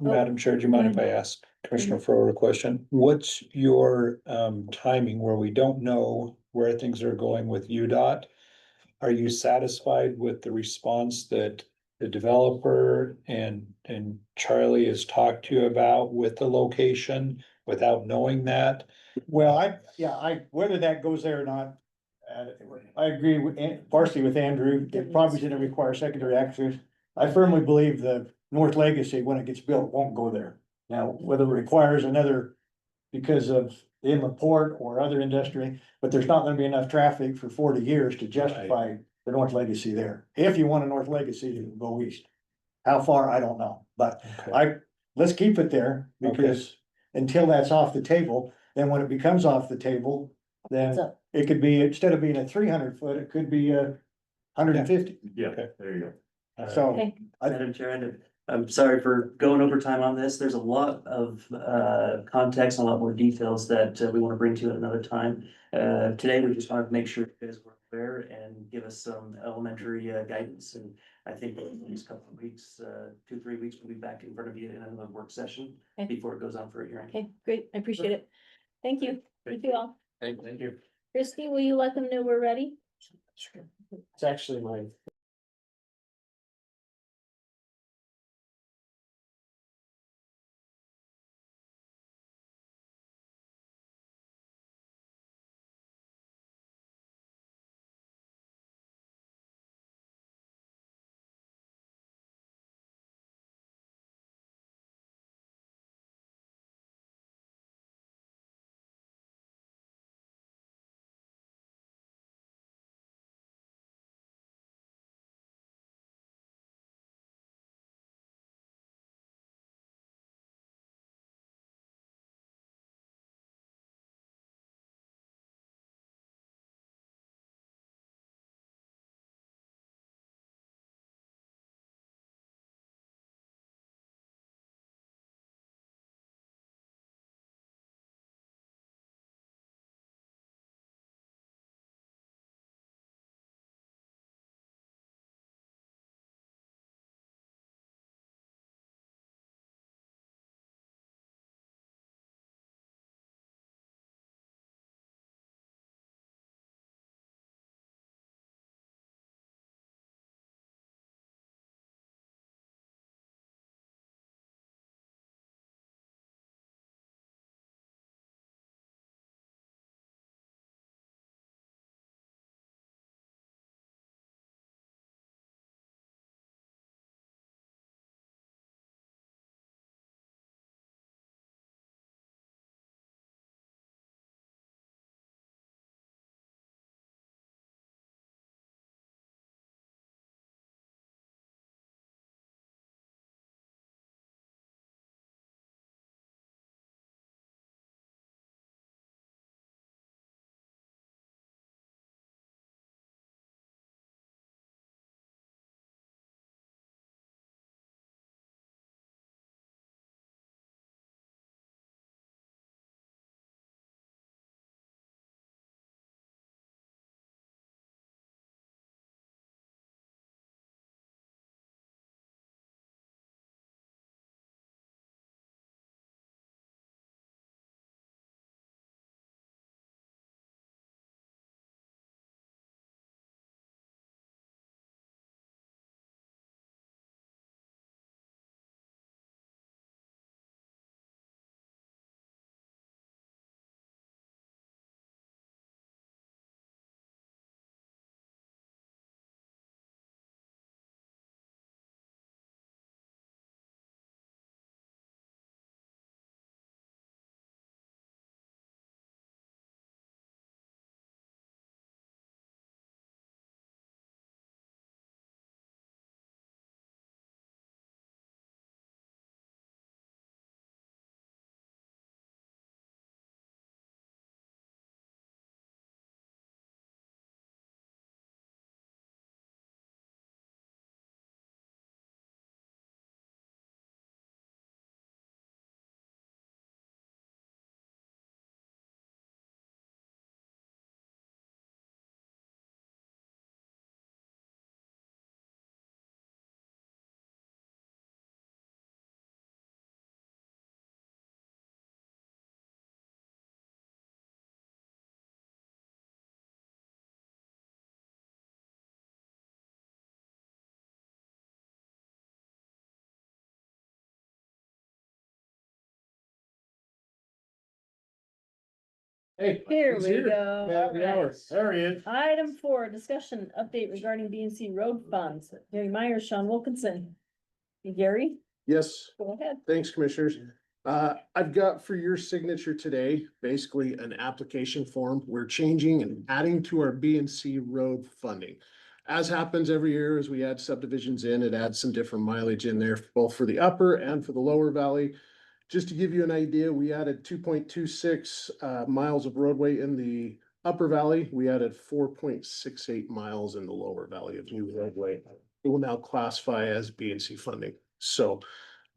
Madam Chair, do you mind if I ask Commissioner Farrar a question? What's your timing where we don't know where things are going with UDOT? Are you satisfied with the response that the developer and Charlie has talked to you about with the location without knowing that? Well, whether that goes there or not, I agree partially with Andrew, it probably gonna require secondary access. I firmly believe the North Legacy, when it gets built, won't go there. Now, whether it requires another, because of the inland port or other industry, but there's not gonna be enough traffic for 40 years to justify the North Legacy there. If you want a North Legacy, you can go east. How far, I don't know, but let's keep it there, because until that's off the table, then when it becomes off the table, then What's up? it could be, instead of being a 300 foot, it could be a 150. Yeah, there you go. So, Okay. Madam Chair, and I'm sorry for going over time on this. There's a lot of context and a lot more details that we want to bring to you at another time. Today, we just wanted to make sure you guys were aware and give us some elementary guidance. And I think in the next couple of weeks, 2-3 weeks, we'll be back in front of you in another work session Okay. before it goes on for a hearing. Okay, great. I appreciate it. Thank you. Thank you all. Thank you. Christie, will you let them know we're ready? It's actually my Hey. Here he's we here. go. Yeah, the hours. There he is. Item 4, discussion update regarding B and C road funds. Gary Myers, Sean Wilkinson. Gary, Yes, go ahead. thanks, commissioners. I've got for your signature today, basically an application form. We're changing and adding to our B and C road funding. As happens every year, as we add subdivisions in, it adds some different mileage in there, both for the upper and for the lower valley. Just to give you an idea, we added 2.26 miles of roadway in the upper valley. We added 4.68 miles in the lower valley of new roadway. It will now classify as B and C funding. So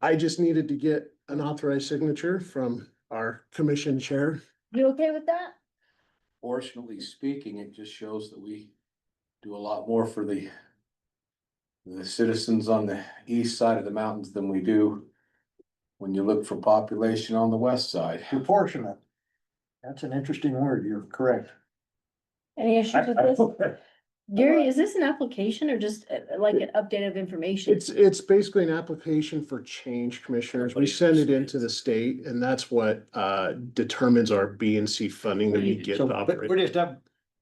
I just needed to get an authorized signature from our commission chair. You okay with that? Fortunately speaking, it just shows that we do a lot more for the citizens on the east side of the mountains than we do when you look for population on the west side. Proportionate. That's an interesting word. You're correct. Any issues with this? Gary, is this an application or just like an update of information? It's basically an application for change, commissioners. We send it into the state and that's what determines our B and C funding that we get So, to but operate.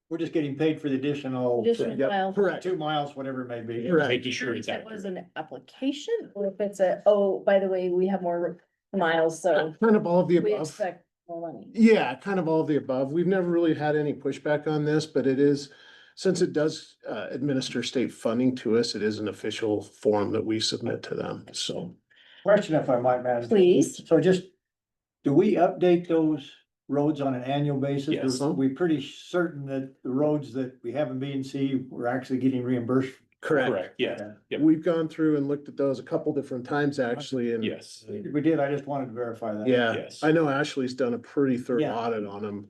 we're just getting paid for the additional Additional Yep, miles. correct. 2 miles, whatever it may be. Correct. Making sure If it's it accurate. was an application or if it's a, oh, by the way, we have more miles, so Kind of all of the we above. expect more money. Yeah, kind of all of the above. We've never really had any pushback on this, but it is, since it does administer state funding to us, it is an official form that we submit to them, so. Question if I might, Madam. Please. So just, do we update those roads on an annual basis? Yes. Are we pretty certain that the roads that we have in B and C, we're actually getting reimbursed? Correct, yeah, Yep. We've gone through and looked at those a couple different times actually, and yes, We did, I just wanted to verify that. yeah, Yes. I know Ashley's done a pretty thorough Yeah. audit on them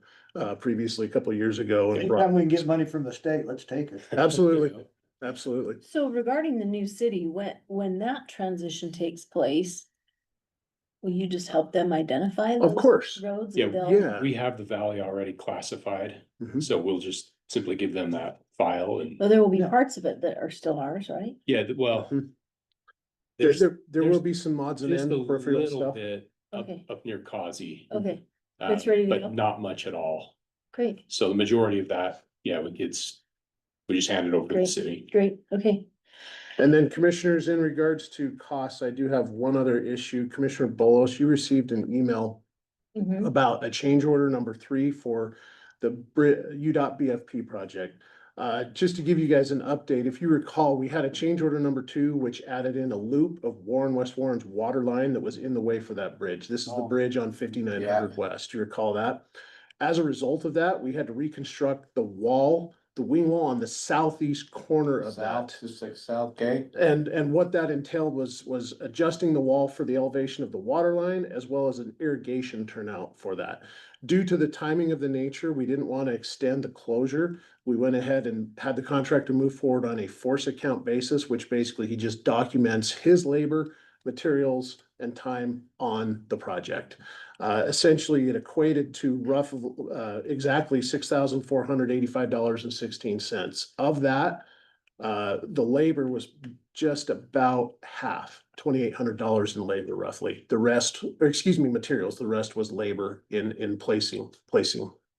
previously, a couple years ago. and Anytime we can get money from the state, let's take it. Absolutely, absolutely. So regarding the new city, when that transition takes place, will you just help them identify Of those course. roads? Yeah, and they'll- Yeah. we have the valley already classified, Mhm. so we'll just simply give them that file and, Well, there will be Yeah. parts of it that are still ours, right? yeah, well. Mhm. There's There will there's be some mods and just a end peripheral little stuff. bit up, Okay. up near Causey. Okay, it's ready to go. But not much at all. great, So the majority of that, yeah, we just hand it over to the Great. city. great, okay. And then commissioners, in regards to costs, I do have one other issue. Commissioner Bolos, you received an email Mhm. about a change order number 3 for the UDOT BFP project. Just to give you guys an update, if you recall, we had a change order number 2, which added in a loop of West Warren's water line that was in the way for that bridge. This is the Oh. bridge on 5900 West. You recall that? As a result of that, we had to reconstruct the wing wall on the southeast corner of that. South, just like South Gate. And what that entailed was adjusting the wall for the elevation of the water line as well as an irrigation turnout for that. Due to the timing of the nature, we didn't want to extend the closure. We went ahead and had the contractor move forward on a force account basis, which basically he just documents his labor, materials, and time on the project. Essentially, it equated to exactly $6,485.16. Of that, the labor was just about half, $2,800 in labor roughly. The rest, or excuse me, materials, the rest was labor in placing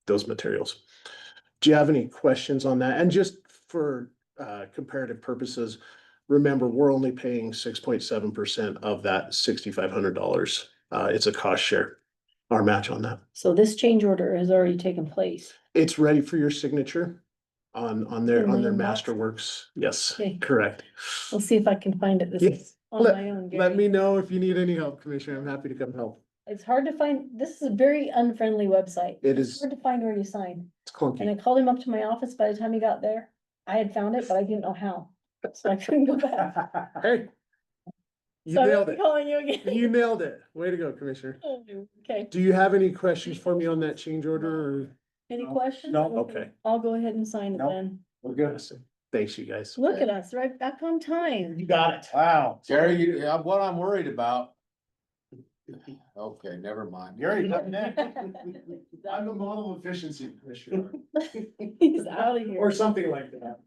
those materials. Do you have any questions on that? And just for comparative purposes, remember, we're only paying 6.7% of that $6,500. It's a cost share, our match on that. So this change order has already taken place. It's ready for your signature on their $10 million masterworks. Yes, Okay. correct. We'll see if I can find it. This Yes. is on my own, Let Gary. me know if you need any help, Commissioner. I'm happy to come help. It's hard to find, this is a very unfriendly website. It It's is, hard to find where you sign. it's And I clunky. called him up to my office. By the time he got there, I had found it, but I didn't know how. So I couldn't go back. Hey. You So I'm nailed it. calling you again. You nailed it. Way to go, Commissioner. Okay, Do you have any questions for me on that change order or? any No, questions? no. Okay. I'll go ahead and sign it No. then. We're good. Thanks, you guys. Look at us, right back on time. got it. Wow. Jerry, what I'm worried about. Okay, never mind. Gary's up next. I'm a model of efficiency, Commissioner. He's out of here. Or something like that.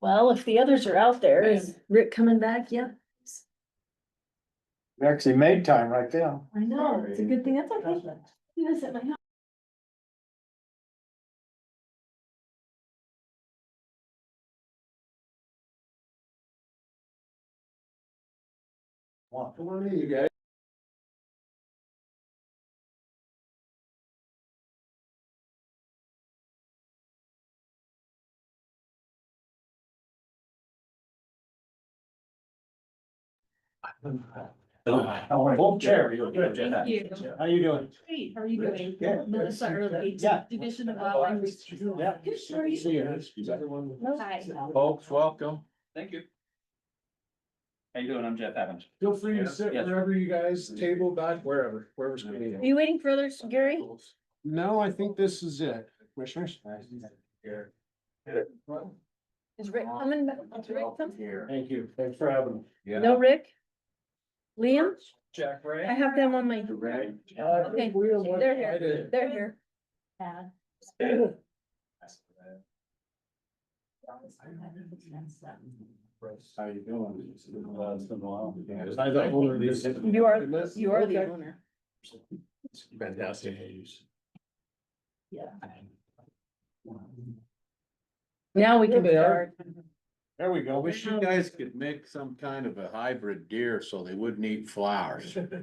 Well, if the others are out there, is Rick coming back? Yeah. We actually made time right there. I know, it's a good thing. That's okay. He was at my house. Come on in, you guys. Full chair, you're good, Jeff. Thank you. How you doing? Great, how are you doing? Good. Melissa Early, Yeah. Division of Wildlife. Yeah. Good, how are you? Hi. Folks, welcome. Thank you. How you doing? I'm Jeff Adams. Feel free to sit Yes. wherever you guys, table back, wherever's Are convenient. you waiting for others, Gary? No, I think this is it, commissioners. Is Rick coming? Is Rick coming? Thank you, thanks for having me. No, Rick? Liam? Jack Ray. I have them on my. Okay, they're here, they're here. How you doing? It's been a while. I'm the owner of these. You are the Okay. owner. Fantastic. Yeah. Now we can There they are. start. There we go. Wish you guys could make some kind of a hybrid deer so they wouldn't eat flowers. Okay,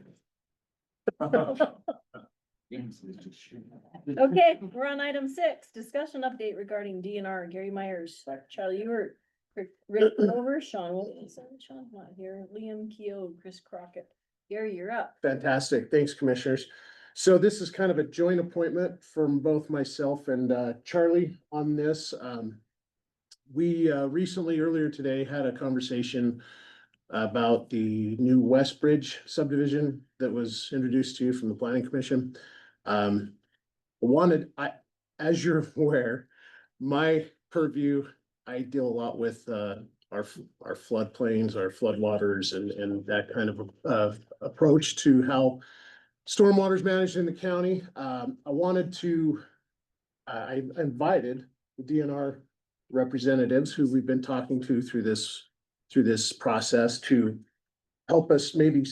we're on item 6, discussion update regarding DNR, Gary Myers, Charlie, you were, Rick over, Sean Williamson, Sean's not here, Liam Keough, Chris Crockett. Gary, you're up. Fantastic. Thanks, commissioners. So this is kind of a joint appointment from both myself and Charlie on this. We recently, earlier today, had a conversation about the new Westbridge subdivision that was introduced to you from the planning commission. As you're aware, my purview, I deal a lot with our floodplains, our floodwaters and that kind of approach to how stormwater is managed in the county. I invited the DNR representatives who we've been talking to through this process to help us maybe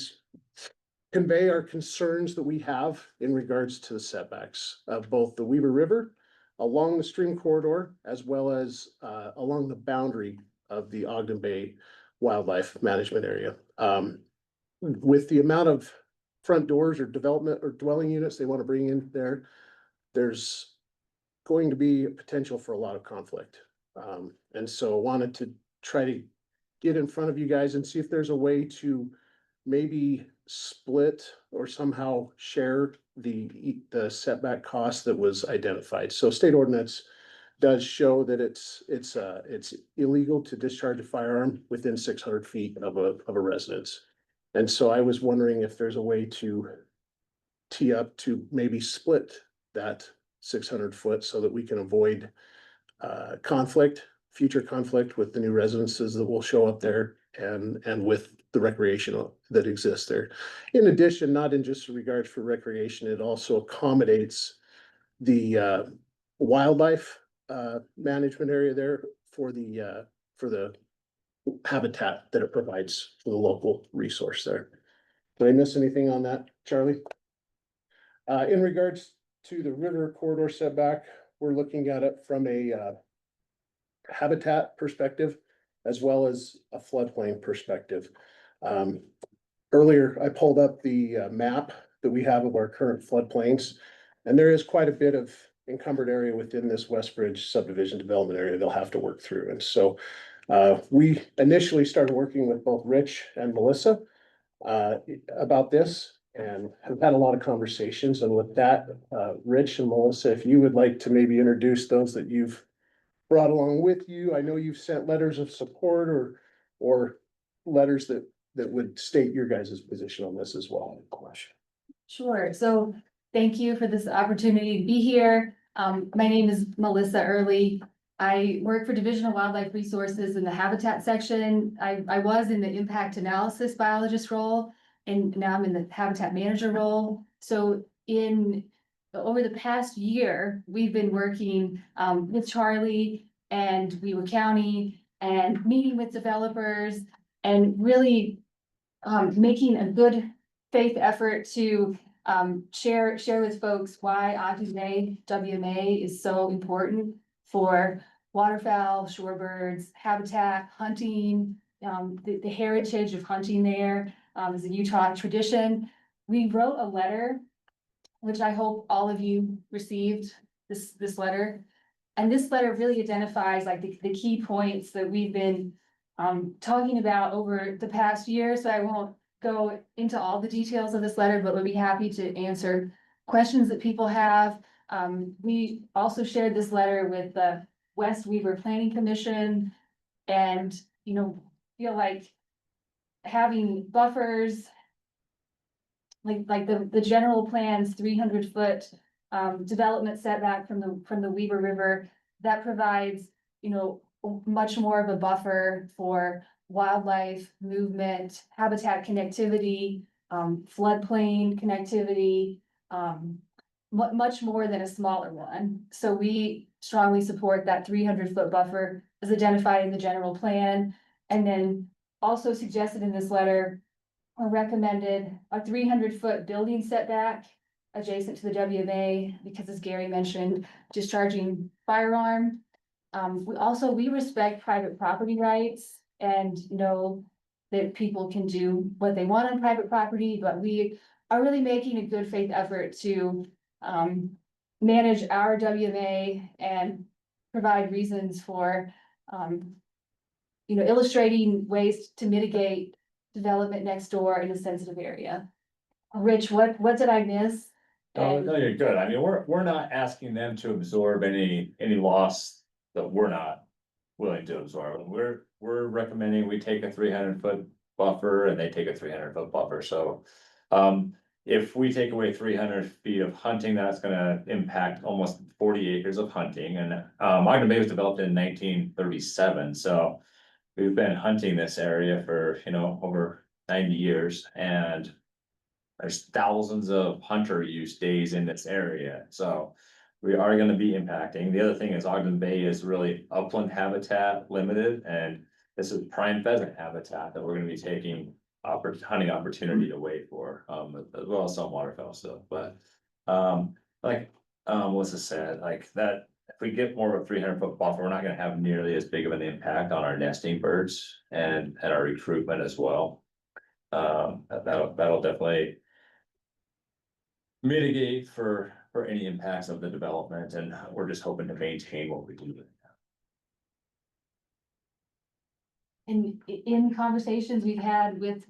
convey our concerns that we have in regards to the setbacks of both the Weaver River along the stream corridor, as well as along the boundary of the Ogden Bay Wildlife Management Area. With the amount of front doors or development or dwelling units they want to bring in there, there's going to be a potential for a lot of conflict. And so I wanted to try to get in front of you guys and see if there's a way to maybe split or somehow share the setback cost that was identified. So state ordinance does show that it's illegal to discharge a firearm within 600 feet of a residence. And so I was wondering if there's a way to tee up to maybe split that 600 foot so that we can avoid future conflict with the new residences that will show up there and with the recreational that exists there. In addition, not in just regards for recreation, it also accommodates the wildlife management area there for the habitat that it provides for the local resource there. Did I miss anything on that, Charlie? In regards to the river corridor setback, we're looking at it from a habitat perspective as well as a floodplain perspective. Earlier, I pulled up the map that we have of our current floodplains, and there is quite a bit of encumbered area within this Westbridge subdivision development area they'll have to work through. And so we initially started working with both Rich and Melissa about this and have had a lot of conversations. And with that, Rich and Melissa, if you would like to maybe introduce those that you've brought along with you. I know you've sent letters of support or letters that would state your guys' position on this as well. Sure, so thank you for this opportunity to be here. My name is Melissa Early. I work for Division of Wildlife Resources in the Habitat section. I was in the impact analysis biologist role, and now I'm in the habitat manager role. So over the past year, we've been working with Charlie and Weaver County and meeting with developers and really making a good faith effort to share with folks why Ogden Bay WMA is so important for waterfowl, shorebirds, habitat, hunting, the heritage of hunting there, is a Utah tradition. We wrote a letter, which I hope all of you received, this letter. And this letter really identifies like the key points that we've been talking about over the past year, so I won't go into all the details of this letter, but we'll be happy to answer questions that people have. We also shared this letter with the West Weaver Planning Commission, and, you know, feel like having buffers, like the general plan's 300-foot development setback from the Weaver River, that provides, you know, much more of a buffer for wildlife movement, habitat connectivity, floodplain connectivity, much more than a smaller one. So we strongly support that 300-foot buffer as identified in the general plan, and then also suggested in this letter or recommended a 300-foot building setback adjacent to the WMA, because as Gary mentioned, discharging firearm. We respect private property rights and know that people can do what they want on private property, but we are really making a good faith effort to manage our WMA and provide reasons for illustrating ways to mitigate development next door in a sensitive area. Rich, what did I miss? No, you're good. I mean, we're not asking them to absorb any loss that we're not willing to absorb. We're recommending we take a 300-foot buffer and they take a 300-foot buffer. So, if we take away 300 feet of hunting, that's gonna impact almost 40 acres of hunting. And, Ogden Bay was developed in 1937, so we've been hunting this area for, over 90 years, and there's thousands of hunter use days in this area, so we are gonna be impacting. The other thing is Ogden Bay is really upland habitat limited, and this is prime pheasant habitat that we're gonna be taking hunting opportunity away for, as well as some waterfowl stuff, but, like, Melissa said, like that, if we get more of a 300-foot buffer, we're not gonna have nearly as big of an impact on our nesting birds and our recruitment as well. That'll definitely mitigate for any impacts of the development, and we're just hoping to maintain what we do. In conversations we've had with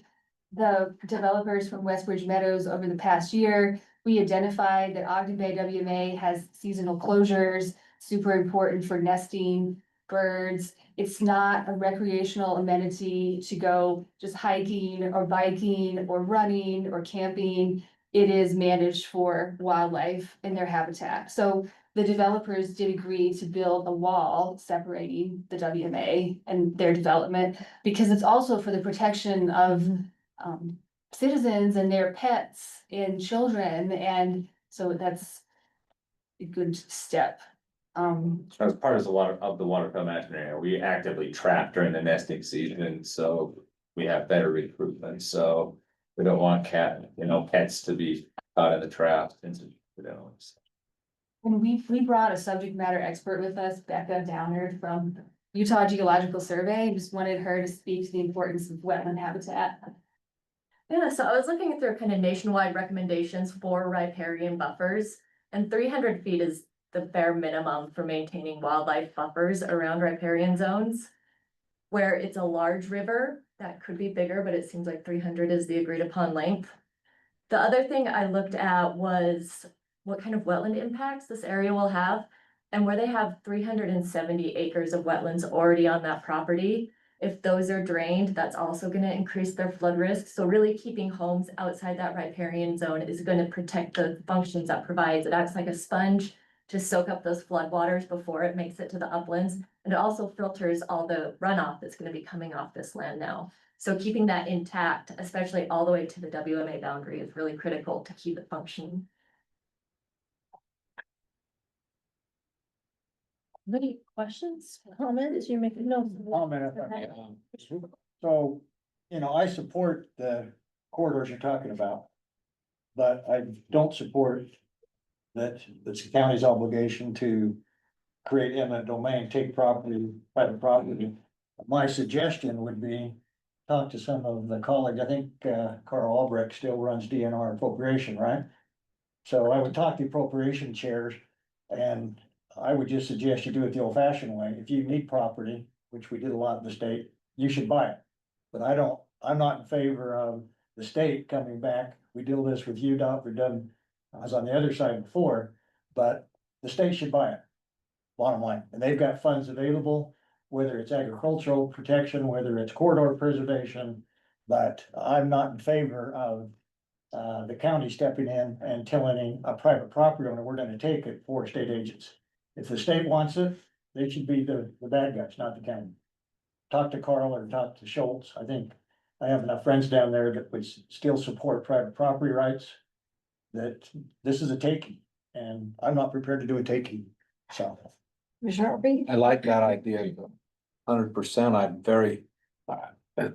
the developers from Westbridge Meadows over the past year, we identified that Ogden Bay WMA has seasonal closures, super important for nesting birds. It's not a recreational amenity to go just hiking or biking or running or camping. It is managed for wildlife and their habitat. So the developers did agree to build a wall separating the WMA and their development, because it's also for the protection of citizens and their pets and children, and so that's a good step. As part of the waterfowl management area, we actively trap during the nesting season, so we have better recruitment, so we don't want pets to be caught in the trap. And we brought a subject matter expert with us, Becca Downard from Utah Geological Survey, just wanted her to speak to the importance of wetland habitat. Yeah, so I was looking at their kind of nationwide recommendations for riparian buffers, and 300 feet is the bare minimum for maintaining wildlife buffers around riparian zones. Where it's a large river, that could be bigger, but it seems like 300 is the agreed upon length. The other thing I looked at was what kind of wetland impacts this area will have, and where they have 370 acres of wetlands already on that property. If those are drained, that's also going to increase their flood risk. So really keeping homes outside that riparian zone is going to protect the functions that provides. It acts like a sponge to soak up those floodwaters before it makes it to the uplands. And it also filters all the runoff that's going to be coming off this land now. So keeping that intact, especially all the way to the WMA boundary, is really critical to keep it functioning. Any questions, comments? You're making notes. Comment. So, I support the corridors you're talking about. But I don't support that it's the county's obligation to create eminent domain, take property, private property. My suggestion would be talked to some of the colleagues, I think, Carl Albrecht still runs DNR appropriation, right? So I would talk to appropriation chairs, and I would just suggest you do it the old fashioned way. If you need property, which we did a lot in the state, you should buy it. But I'm not in favor of the state coming back. We deal this with UDOT, I was on the other side before, but the state should buy it. Bottom line, and they've got funds available, whether it's agricultural protection, whether it's corridor preservation. But I'm not in favor of the county stepping in and telling a private property owner, we're gonna take it for state agents. If the state wants it, they should be the bad guys, not the county. Talk to Carl or talk to Schultz. I think I have enough friends down there that would still support private property rights. That this is a taking, and I'm not prepared to do a taking, so. Commissioner Harvey? I like that idea, 100%.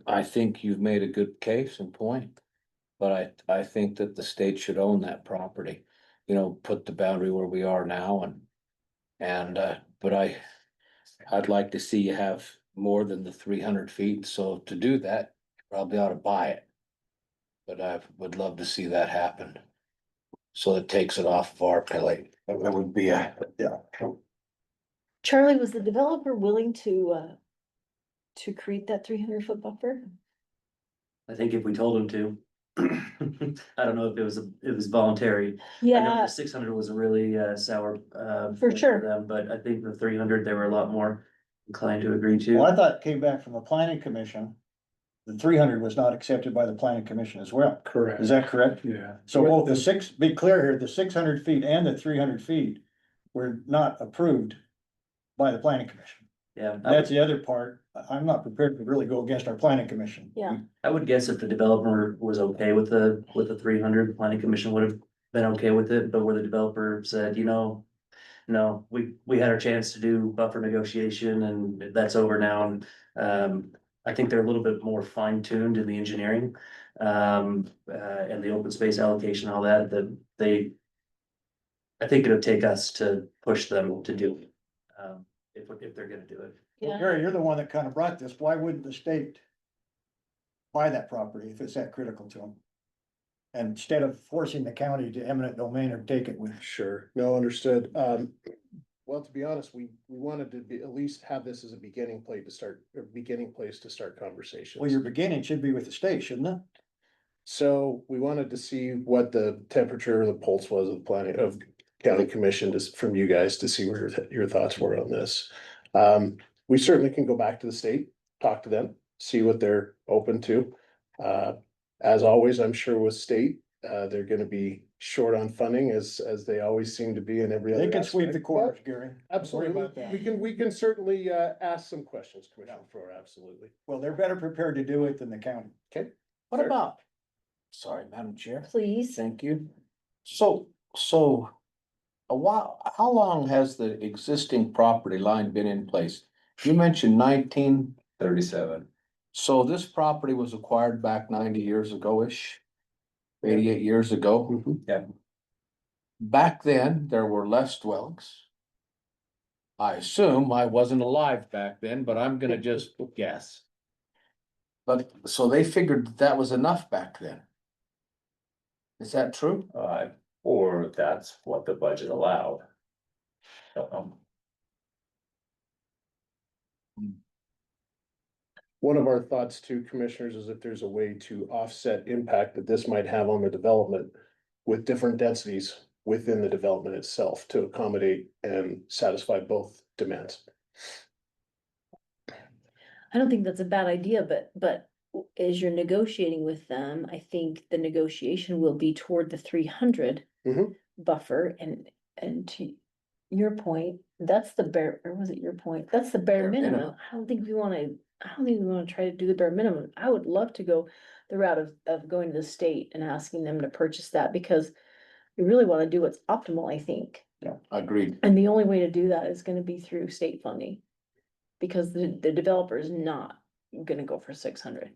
I think you've made a good case and point. But I think that the state should own that property, put the boundary where we are now but I'd like to see you have more than the 300 feet, so to do that, you probably ought to buy it. But I would love to see that happen. So it takes it off of our plate. That would be yeah. Charlie, was the developer willing to create that 300-foot buffer? I think if we told him to. I don't know if it was voluntary. I know Yeah, the 600 was a really sour. For point sure. them, but I think the 300, they were a lot more inclined to agree to. Well, I thought it came back from the planning commission. The 300 was not accepted by the planning commission as well. Correct. Is that correct? Yeah. So both be clear here, the 600 feet and the 300 feet were not approved by the planning commission. Yeah, That's the other part. I'm not prepared to really go against our planning commission. Yeah. I would guess if the developer was okay with the 300, the planning commission would have been okay with it, but where the developer said, no, we had our chance to do buffer negotiation and that's over now. And I think they're a little bit more fine tuned in the engineering and the open space allocation, all that, I think it'll take us to push them to do it, if they're gonna do it. Well, Gary, you're the one that kind of brought this. Why wouldn't the state buy that property if it's that critical to them? And instead of forcing the county to eminent domain or take it with. Sure, no, understood. Well, to be honest, we wanted to at least have this as a beginning place to start conversations. Well, your beginning should be with the state, shouldn't it? So we wanted to see what the temperature or the pulse was of the planning of county commission, just from you guys, to see where your thoughts were on this. We certainly can go back to the state, talk to them, see what they're open to. As always, I'm sure with state, they're gonna be short on funding as they always seem to be in every other. They can sweep the aspect. corners, Gary. Absolutely, Don't worry about that. we can certainly ask some questions, Commissioner Faur, absolutely. Well, they're better prepared to do it than the county. Okay. What about? Sorry, Madam Chair. Please. Thank you. So a while, how long has the existing property line been in place? You mentioned 1937. So this property was acquired back 90 years ago-ish, 88 years ago. Yeah. Back then, there were less dwellings. I assume I wasn't alive back then, but I'm gonna just guess. But, so they figured that was enough back then. Is that true? Or that's what the budget allowed. Don't know. One of our thoughts too, commissioners, is if there's a way to offset impact that this might have on the development with different densities within the development itself to accommodate and satisfy both demands. I don't think that's a bad idea, but as you're negotiating with them, I think the negotiation will be toward the 300 Mhm. buffer and to your point, that's the bare, or was it your point? That's the bare Bare minimum. minimum. I don't think we wanna try to do the bare minimum. I would love to go the route of going to the state and asking them to purchase that because we really wanna do what's optimal, I think. Agreed. And the only way to do that is gonna be through state funding. Because the developer is not gonna go for 600.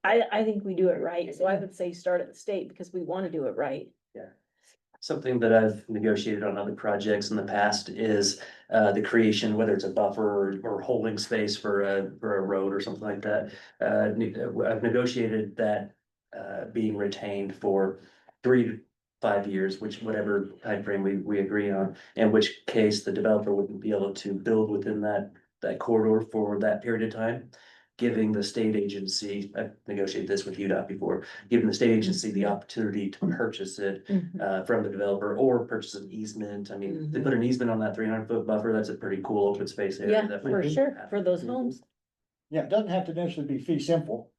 I think we do it right, so I would say start at the state because we wanna do it right. something that I've negotiated on other projects in the past is the creation, whether it's a buffer or holding space for a road or something like that. I've negotiated that being retained for 3 to 5 years, whatever timeframe we agree on, in which case the developer wouldn't be able to build within that corridor for that period of time. Giving the state agency, I've negotiated this with UDOT before, giving the state agency the opportunity to purchase it from the developer or purchase an easement. I mean, they put an easement on that 300-foot buffer, that's a pretty cool open space area. Yeah, that for might sure, happen. for those homes. Yeah, it doesn't have to necessarily be fee simple.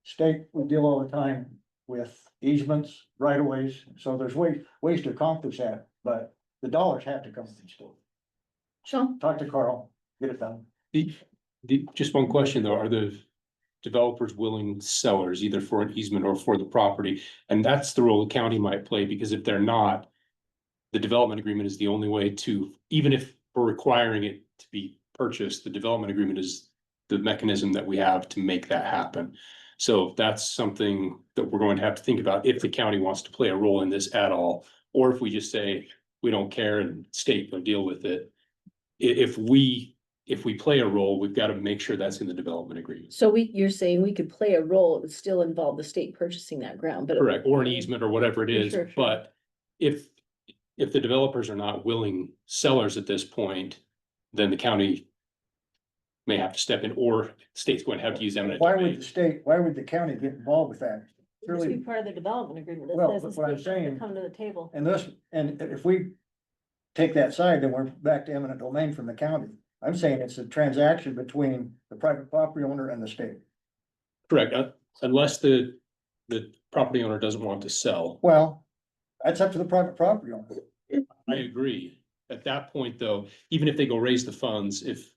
State, we deal all the time with easements, right of ways, so there's ways to accomplish that, but the dollars have to come from the state. Sean? Talk to Carl, get it done. Just one question though, are the developers willing sellers either for an easement or for the property? And that's the role the county might play, because if they're not, the development agreement is the only way to, even if we're requiring it to be purchased, the development agreement is the mechanism that we have to make that happen. So that's something that we're going to have to think about if the county wants to play a role in this at all, or if we just say, we don't care and state will deal with it. If we play a role, we've got to make sure that's in the development agreement. So you're saying we could play a role, it would still involve the state purchasing that ground, but. Correct, or an easement or whatever it is, Sure, sure. but if the developers are not willing sellers at this point, then the county may have to step in, or the state's going to have to use eminent Why would domain. why would the county get involved with that? It must be Really, part of the development agreement. That Well, says the that's what I'm state has to saying. Come to the table. and if we take that side, then we're back to eminent domain from the county. I'm saying it's a transaction between the private property owner and the state. Correct, unless the property owner doesn't want to sell. Well, that's up to the private property owner. I agree. At that point, though, even if they go raise the funds, if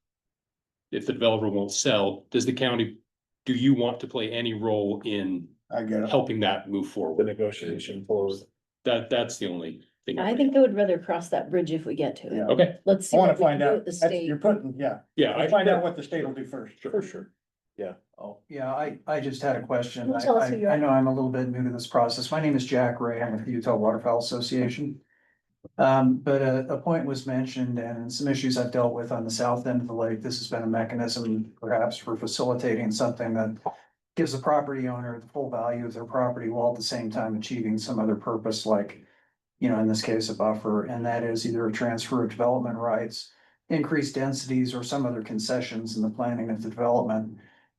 the developer won't sell, do you want to play any role in I get it. helping that move forward? The negotiation forward. That's the only thing. I think I would rather cross that bridge if we get to Yeah. it. Okay, Let's see. I wanna what we can find do out, with the that's, state. you're putting, yeah, yeah, let's find out what the state will do first. for sure. Oh, yeah, I just had a question. Can you tell us who you are? I know I'm a little bit new to this process. My name is Jack Ray. I'm with the Utah Waterfowl Association. But a point was mentioned and some issues I've dealt with on the south end of the lake. This has been a mechanism perhaps for facilitating something that gives the property owner the full value of their property while at the same time achieving some other purpose like, in this case, a buffer, and that is either a transfer of development rights, increased densities, or some other concessions in the planning of the development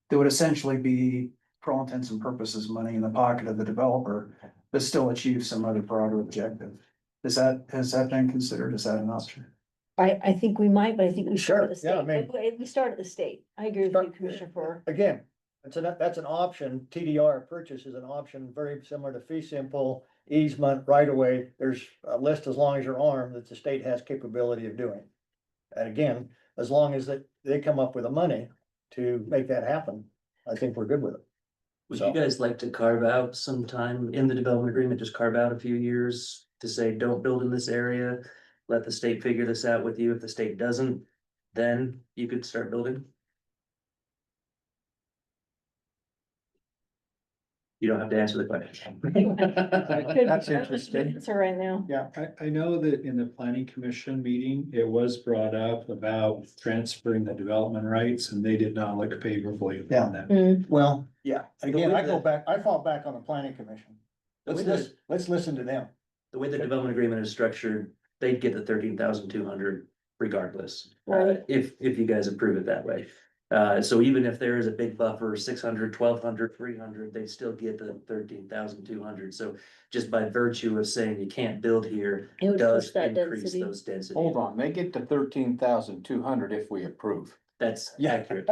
that would essentially be, for all intents and purposes, money in the pocket of the developer, but still achieve some other broader objective. Has that been considered? Is that an option? I think we might, but I think we start at the Sure, yeah, state. I mean- We start at the state. I agree with you, Commissioner For. Again, that's an option, TDR purchase is an option, very similar to fee simple, easement, right of way. There's a list as long as your arm that the state has capability of doing. And again, as long as they come up with the money to make that happen, I think we're good with it. Would So- you guys like to carve out some time in the development agreement, just carve out a few years to say, don't build in this area? Let the state figure this out with you. If the state doesn't, then you could start building. You don't have to answer the question. That's interesting. So right now. Yeah, I know that in the planning commission meeting, it was brought up about transferring the development rights and they did not look favorably upon that. well, yeah, again, way I fall back on the planning commission. Let's listen to them. The way the development agreement is structured, they'd get the 13,200 regardless. Right. If you guys approve it that way. So even if there is a big buffer, 600, 1,200, 300, they'd still get the 13,200. So just by virtue of saying you can't build here, It would does push that increase density. those densities. Hold on, they get to 13,200 if we approve. That's Yeah. accurate,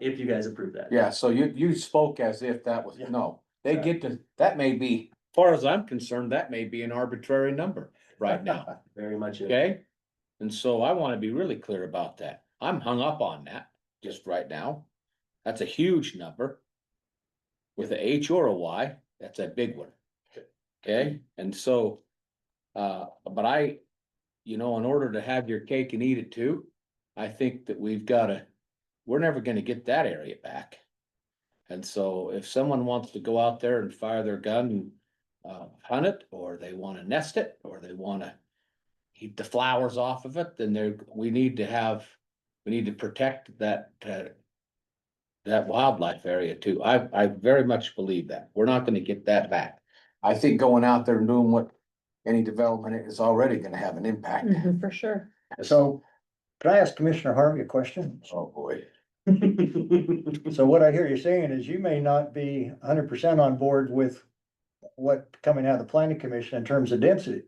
if you guys approve that. Yeah, so you spoke as if that was, Yeah. no, they get to, that may be, far as I'm concerned, that may be an arbitrary number right now, Very much. it. okay? And so I wanna be really clear about that. I'm hung up on that just right now. That's a huge number. With a H or a Y, that's a big one. Okay, and so, but in order to have your cake and eat it too, I think that we're never gonna get that area back. And so if someone wants to go out there and fire their gun and hunt it, or they wanna nest it, or they wanna keep the flowers off of it, then we need to protect that wildlife area too. I very much believe that. We're not gonna get that back. I think going out there and doing what any development is already gonna have an impact. For sure. So, could I ask Commissioner Harvey a question? Oh, boy. So what I hear you saying is you may not be 100% on board with what coming out of the planning commission in terms of density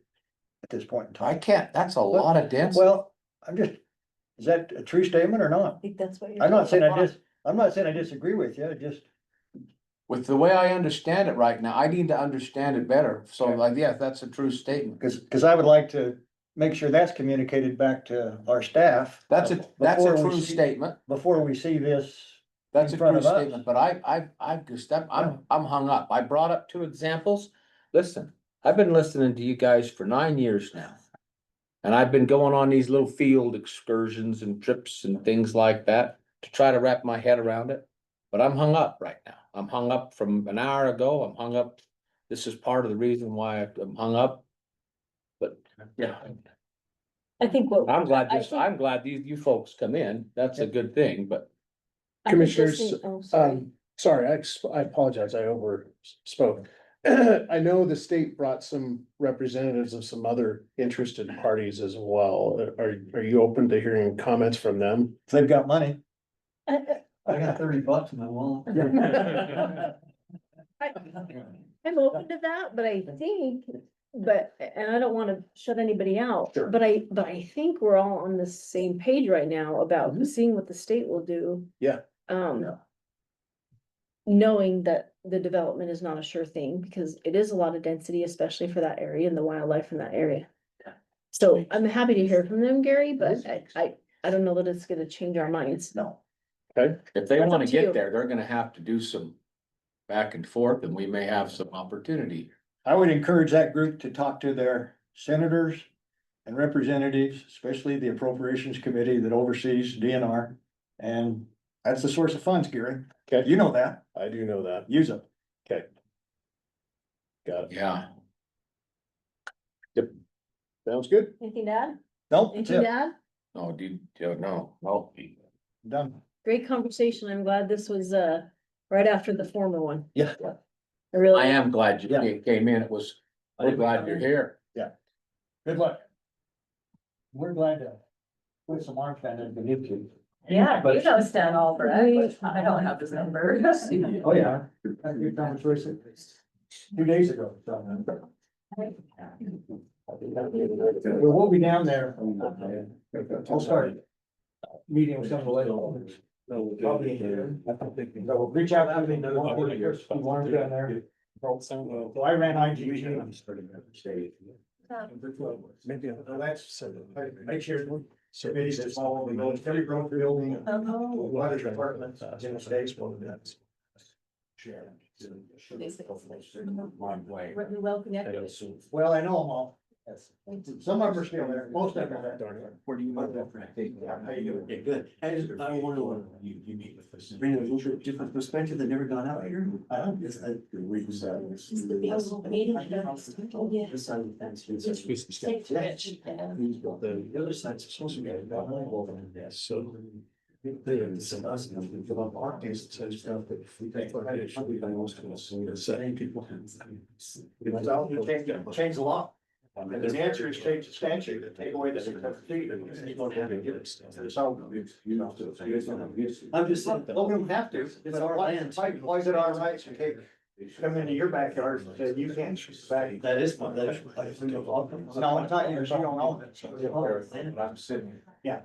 at this point in time. That's a lot of density. Well, is that a true statement or I not? think that's what you're. I'm not saying I disagree with you, With the way I understand it right now, I need to understand it better. So like, yeah, that's a true statement. because I would like to make sure that's communicated back to our staff. That's a before we true see- statement. Before we see this. That's a in front true of us. statement, but I'm hung up. I brought up two examples. Listen, I've been listening to you guys for 9 years now. And I've been going on these little field excursions and trips and things like that to try to wrap my head around it. But I'm hung up right now. I'm hung up from an hour ago. I'm hung up. This is part of the reason why I'm hung up. But yeah, I think what. I'm glad think- I'm glad you folks come in. That's a good thing, but I think this Commissioners, thing- oh, sorry. Sorry, I apologize, I overspoke. I know the state brought some representatives of some other interested parties as well. Are you open to hearing comments from them? If they've got money. I got $30 in my wallet. I'm open to that, but I think, and I don't wanna shut anybody out, Sure. but I think we're all on the same page right now about seeing what the state will do. Yeah. Um. Knowing that the development is not a sure thing, because it is a lot of density, especially for that area and the wildlife in that area. So I'm happy to hear from them, Gary, but I don't know that it's gonna change our minds. No. okay, if they That's wanna up to you. get there, they're gonna have to do some back and forth, and we may have some opportunity. I would encourage that group to talk to their senators and representatives, especially the appropriations committee that oversees DNR. And that's the source of funds, Gary. Okay. You know that. I do know that. Use them. Okay. Got it. Yeah. Sounds good. Anything to add? Nope, that's Anything to it. add? No, dude, no. Done. Great conversation. I'm glad this was, right after the former one. Yeah. I really. I am glad you Yeah. came in. We're glad you're here. Good luck. We're glad to put some arm fan in the new kid. Yeah, you know Stan Albrecht, but I don't have his number. Oh, yeah. Had a good conversation 2 days ago. We'll be down there. I'll start meeting with some of the locals. Probably here. So reach out to me. Warren down there. So I ran IGG. Maybe. So that's, make sure. Committees that's all over the village, every road building, water departments in the states. We're well connected. Well, I know them all. Some of them are still there, most of them are there. Where do you live? How you doing? Yeah, good. I want to, bring a different perspective that never gone out here. This side of the fence. The other side's supposed to be. So. Change the law. And the answer is change the statute, and take away the 600 feet. So, I'm just saying. well, we don't have to, It's our land. why is it our rights to take, come into your backyard and say you can't back? That is my, that is. No, it's not yours, you don't own it. So, I'm sitting. yeah.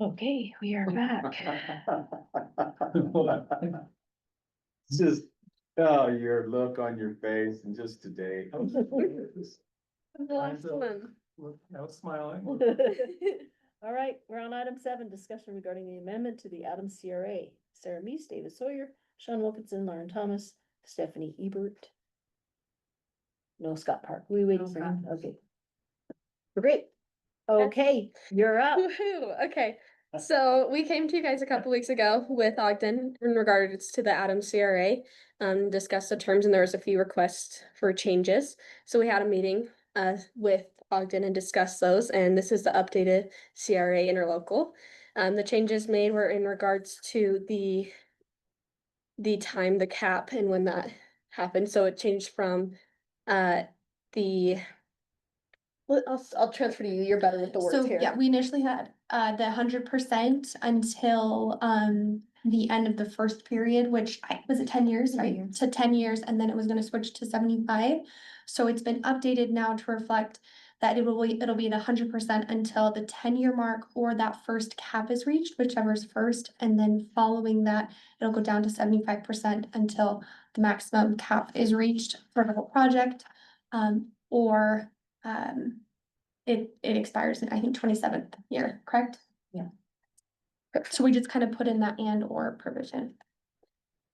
Okay, we are back. Just, oh, your look on your face and just today. No smiling. All right, we're on item 7, discussion regarding the amendment to the Adams CRA. Sarah Meese, David Sawyer, Sean Wilkinson, Lauren Thomas, Stephanie Ebert. No, Scott Park. We waiting for him? Okay. Great. Okay, you're up. Woohoo, okay. So we came to you guys a couple weeks ago with Ogden in regards to the Adams CRA. Discussed the terms and there was a few requests for changes. So we had a meeting with Ogden and discussed those, and this is the updated CRA interlocal. The changes made were in regards to the time, the cap, and when that happened. So it changed from the well, I'll transfer to you. You're better with the words So, here. yeah, we initially had the 100% until the end of the first period, which was it 10 years, right? To 10 years, and then it was gonna switch to 75. So it's been updated now to reflect that it'll be at 100% until the 10-year mark or that first cap is reached, whichever is first, and then following that, it'll go down to 75% until the maximum cap is reached for the whole project. Or it expires in, I think, 27th year, correct? Yeah. So we just kind of put in that and or provision.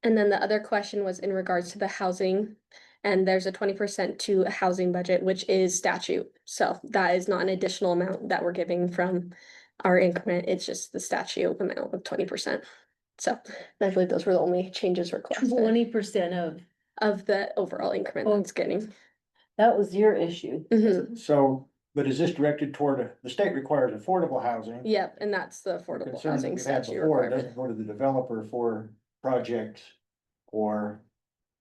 And then the other question was in regards to the housing. And there's a 20% to a housing budget, which is statute. So that is not an additional amount that we're giving from our increment. It's just the statute amount of 20%. So I believe those were the only changes requested 20% of the overall increment that's getting. that was your issue. Mhm. So, but is this directed toward, the state requires affordable housing? Yep, and that's the The affordable concern that housing we've had statute before, it requirement. doesn't go to the developer for projects or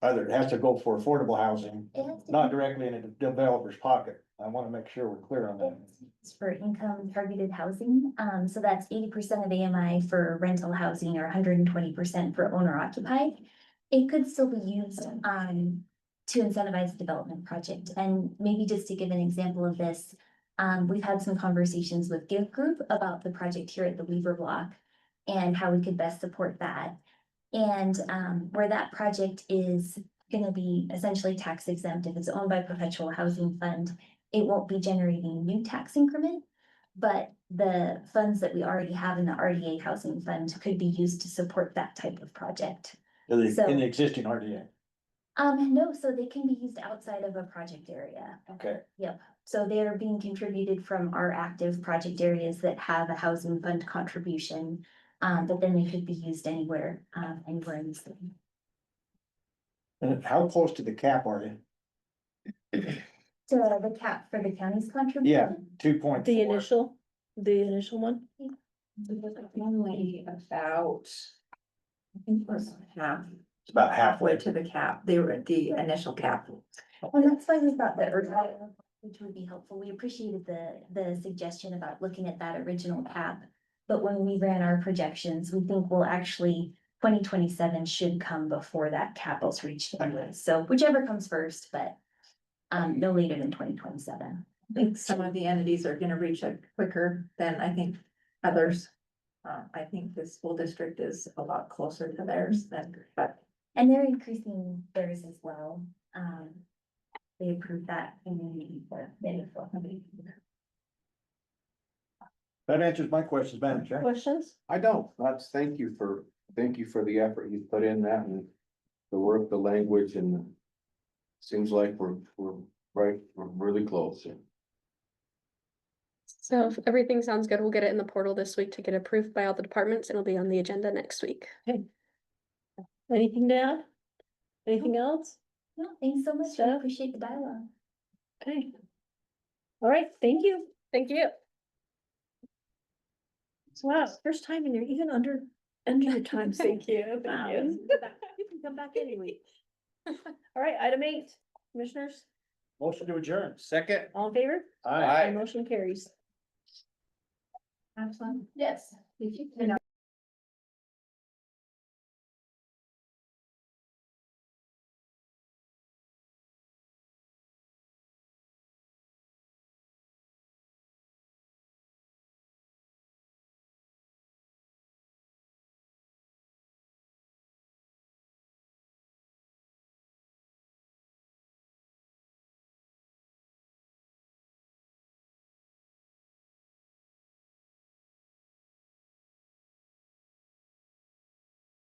either, it has to go for affordable housing, not directly in a developer's pocket. I wanna make sure we're clear on that. It's for income targeted housing, so that's 80% of AMI for rental housing or 120% for owner occupied. It could still be used, to incentivize the development project, and maybe just to give an example of this. We've had some conversations with Give Group about the project here at the Weaver Block and how we could best support that. And where that project is gonna be essentially tax exempt if it's owned by perpetual housing fund, it won't be generating new tax increment. But the funds that we already have in the RDA housing fund could be used to support that type of project. In So- the existing RDA. No, so they can be used outside of a project area. Okay. Yep, so they're being contributed from our active project areas that have a housing fund contribution. But then they could be used anywhere in the city. And how close to the cap are you? So the cap for the county's contribution? Yeah, 2.4. The initial one? Only about, I think it was half, It's about halfway. to the cap, the initial cap. Well, that's why we thought that, which would be helpful. We appreciated the suggestion about looking at that original cap. But when we ran our projections, we think we'll actually, 2027 should come before that cap is reached anyway. So whichever comes first, but no later than 2027. I think some of the entities are gonna reach it quicker than I think others. I think the school district is a lot closer to theirs than, but. And they're increasing theirs as well. They approved that in the. That answers my questions, Madam Chair. Questions? I don't, thank you for the effort you put in that and the work, the language, and seems like we're really close. So if everything sounds good, we'll get it in the portal this week to get approved by all the departments and it'll be on the agenda next week. Okay. Anything to add? Anything else? No, thanks so much. I Steph? appreciate the dialogue. Okay. All right, thank you. Thank you. Wow, first time and you're even under your time. Thank you. Wow. Thank you. You can come back any week. All right, item 8, commissioners, Motion to adjourn. Second. all in favor? Aye. Motion carries. Have fun. Yes.